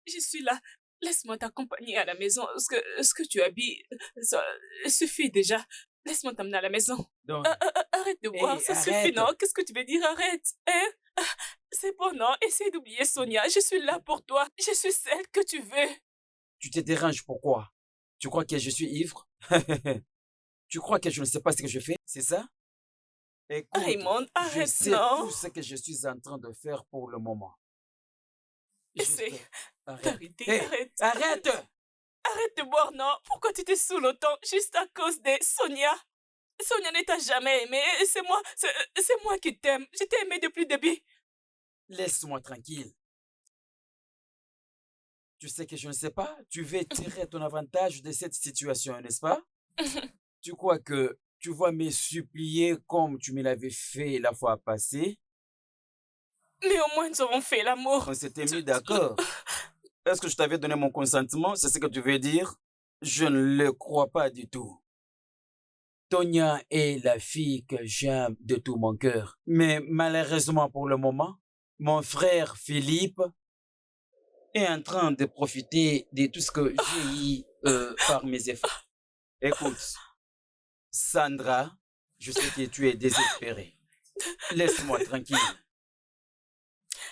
Je suis là. Laisse-moi t'accompagner à la maison. Ce que tu habilles, ça suffit déjà. Laisse-moi t'amener à la maison. Donc, Arrête de boire, ça suffit, arrête. non? Qu'est-ce que tu veux dire? Arrête, hein? C'est bon, non? Essaye d'oublier Sonia. Je suis là pour toi. Je suis celle que tu veux. Tu te déranges pourquoi? Tu crois que je suis ivre? Tu crois que je ne sais pas ce que je fais? C'est ça? Écoute, Raymond, je arrête, sais non. tout ce que je suis en train de faire pour le moment. Essaye Juste arrête. d'arrêter. Hey, Arrête. arrête! Arrête de boire, non? Pourquoi tu te saoules autant juste à cause de Sonia? Sonia ne t'a jamais aimé. C'est moi qui t'aime. Je t'ai aimé depuis le début. Laisse-moi tranquille. Tu sais que je ne sais pas? Tu veux tirer ton avantage de cette situation, n'est-ce pas? Tu crois que tu vas me supplier comme tu me l'avais fait la fois passée? Mais au moins, nous avons fait l'amour. On s'était mis d'accord. Est-ce que je t'avais donné mon consentement? C'est ce que tu veux dire? Je ne le crois pas du tout. Tonya est la fille que j'aime de tout mon cœur. Mais malheureusement pour le moment, mon frère Philippe est en train de profiter de tout ce que j'ai eu par mes efforts. Écoute, Sandra, je sais que tu es désespérée. Laisse-moi tranquille.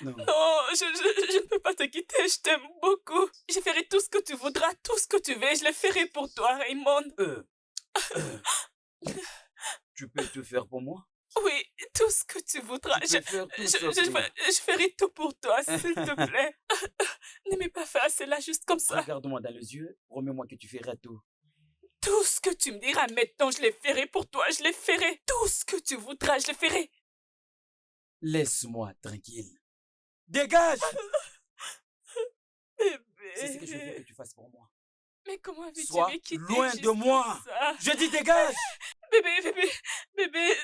Non. Non, je ne peux pas te quitter. Je t'aime beaucoup. Je ferai tout ce que tu voudras, tout ce que tu veux. Je le ferai pour toi, Raymond. Tu peux tout faire pour moi? Oui, tout ce que tu voudras. Tu peux faire tout sauf moi. Je ferai tout pour toi, s'il te plaît. Ne m'aie pas faire cela juste comme ça. Regarde-moi dans les yeux. Promets-moi que tu feras tout. Tout ce que tu me diras maintenant, je le ferai pour toi. Je le ferai. Tout ce que tu voudras, je le ferai. Laisse-moi tranquille. Dégage! Bébé. C'est ce que je veux que tu fasses pour moi. Mais comment veux-tu Sois me quitter loin juste de moi. comme ça? Je dis dégage! Bébé.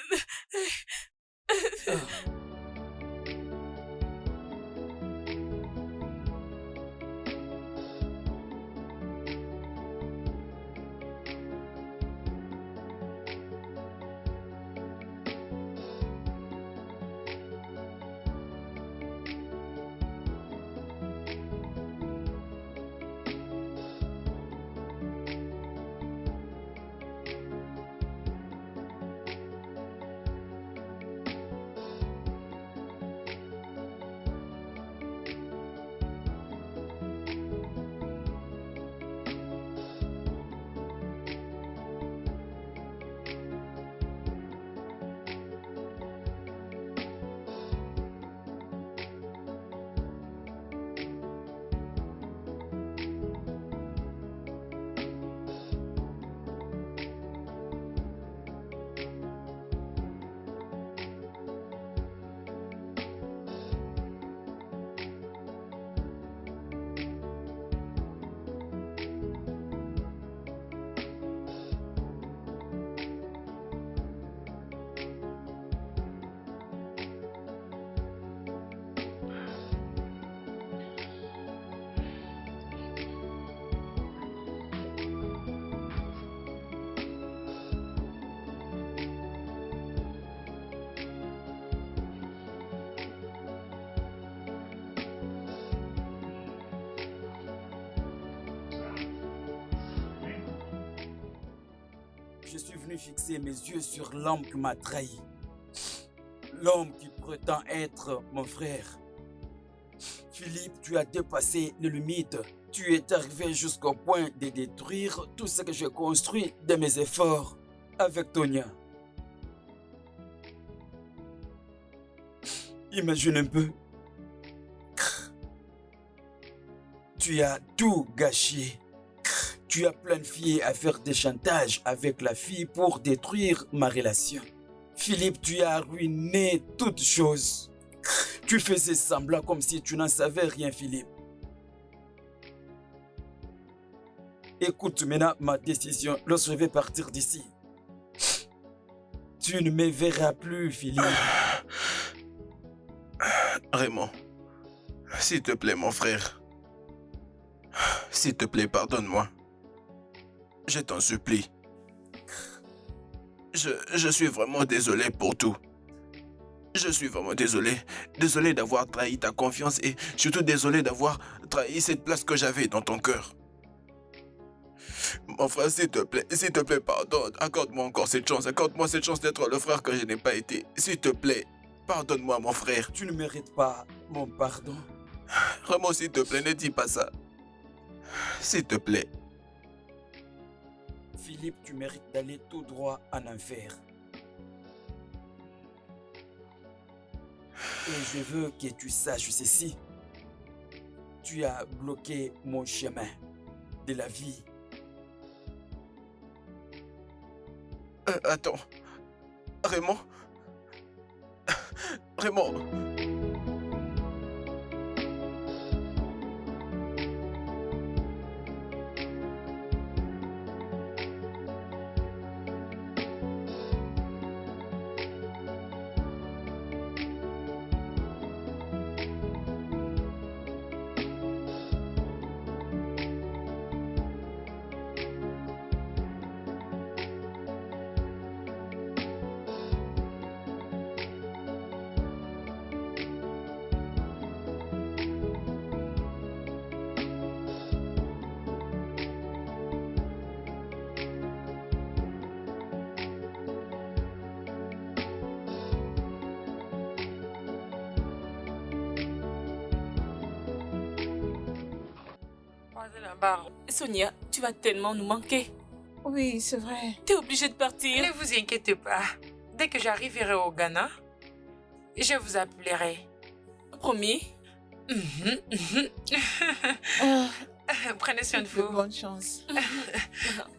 Je suis venu fixer mes yeux sur l'homme qui m'a trahi. L'homme qui prétend être mon frère. Philippe, tu as dépassé les limites. Tu es arrivé jusqu'au point de détruire tout ce que j'ai construit de mes efforts avec Tonya. Imagine un peu. Tu as tout gâché. Tu as planifié à faire des chantages avec la fille pour détruire ma relation. Philippe, tu as ruiné toutes choses. Tu faisais semblant comme si tu n'en savais rien, Philippe. Écoute maintenant ma décision lorsque je vais partir d'ici. Tu ne me verras plus, Philippe. Raymond, s'il te plaît, mon frère. S'il te plaît, pardonne-moi. Je t'en supplie. Je suis vraiment désolé pour tout. Je suis vraiment désolé. Désolé d'avoir trahi ta confiance et surtout désolé d'avoir trahi cette place que j'avais dans ton cœur. Mon frère, s'il te plaît, pardonne. Accorde-moi encore cette chance. Accorde-moi cette chance d'être le frère que je n'ai pas été. S'il te plaît. Pardonne-moi, mon frère. Tu ne mérites pas mon pardon. Raymond, s'il te plaît, ne dis pas ça. S'il te plaît. Philippe, tu mérites d'aller tout droit en enfer. Et je veux que tu saches ceci. Tu as bloqué mon chemin de la vie. Attends. Raymond? Raymond? Sonia, tu vas tellement nous manquer. Oui, c'est vrai. T'es obligée de partir. Ne vous inquiétez pas. Dès que j'arriverai au Ghana, je vous appellerai. Promis. Prenez soin de vous. Bonne chance.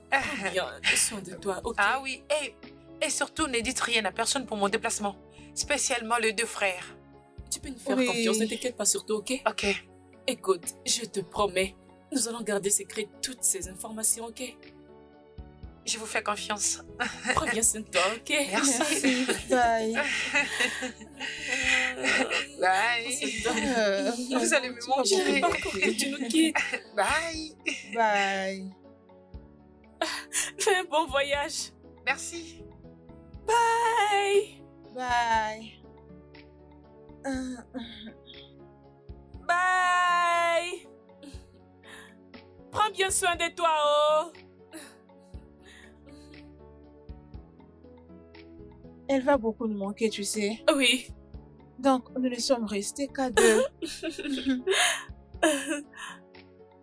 Prends bien soin de toi, ok? Ah oui, et surtout ne dites rien à personne pour mon déplacement. Spécialement les deux frères. Tu peux nous faire Oui. confiance, ne t'inquiète pas surtout, ok? Ok. Écoute, je te promets, nous allons garder secret toutes ces informations, ok? Je vous fais confiance. Prends bien soin de toi, ok? Merci. Bye. Bye. Vous allez me Je manquer. veux pas encore que tu nous quittes. Bye. Bye. Fais un bon voyage. Merci. Bye. Bye. Bye. Prends bien soin de toi, oh. Elle va beaucoup nous manquer, tu sais. Oui. Donc, nous ne sommes restés qu'à deux.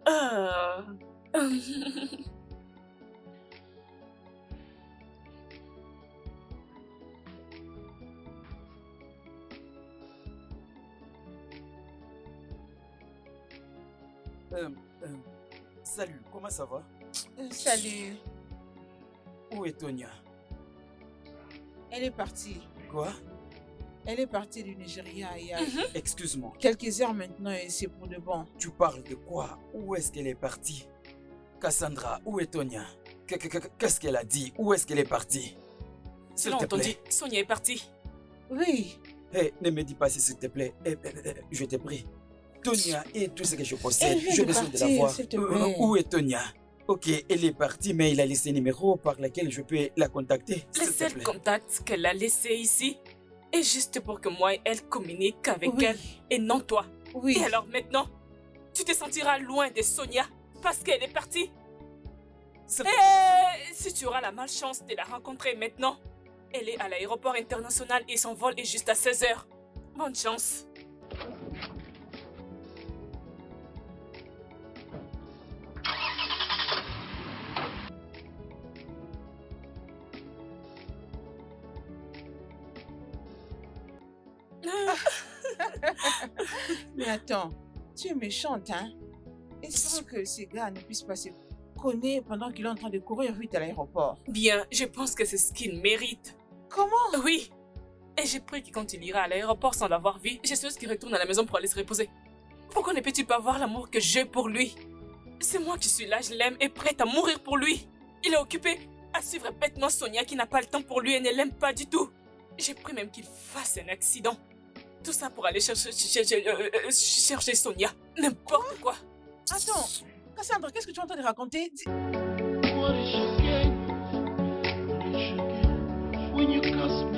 Ah. Salut, comment ça va? Salut. Où est Tonia? Elle est partie. Quoi? Elle est partie du Nigeria il y a Excuse-moi, quelques heures maintenant et c'est pour de bon. tu parles de quoi? Où est-ce qu'elle est partie? Cassandra, où est Tonia? Qu'est-ce qu'elle a dit? Où est-ce qu'elle est partie? Tu S'il l'as te entendu, plaît. Sonia est partie. Oui. Hé, ne me dis pas si, s'il te plaît. Je te prie. Tonia est tout ce que je possède. Elle vient J'ai de besoin de la partir, voir. s'il te plaît. Où est Tonia? Ok, elle est partie, mais il a laissé un numéro par lequel je peux la contacter. Le S'il te seul plaît. contact qu'elle a laissé ici est juste pour que moi et elle communiquent avec Oui. elle et non toi. Oui. Et alors maintenant, tu te sentiras loin de Sonia parce qu'elle est partie. S'il te Et plaît. si tu auras la malchance de la rencontrer maintenant, elle est à l'aéroport international et son vol est juste à 16h. Bonne chance. Mais attends, tu es méchante, hein? Espérons que ces gars ne puissent pas se cogner pendant qu'il est en train de courir vite à l'aéroport. Bien, je pense que c'est ce qu'il mérite. Comment? Oui. Et j'ai pris que quand il ira à l'aéroport sans l'avoir vu, je souhaite qu'il retourne à la maison pour aller se reposer. Pourquoi ne peux-tu pas voir l'amour que j'ai pour lui? C'est moi qui suis là, je l'aime et prête à mourir pour lui. Il est occupé à suivre bêtement Sonia qui n'a pas le temps pour lui et ne l'aime pas du tout. J'ai pris même qu'il fasse un accident. Tout ça pour aller chercher Sonia. N'importe quoi. Attends, Cassandra, qu'est-ce que tu es en train de raconter? What is your game? What is your game? When you cast me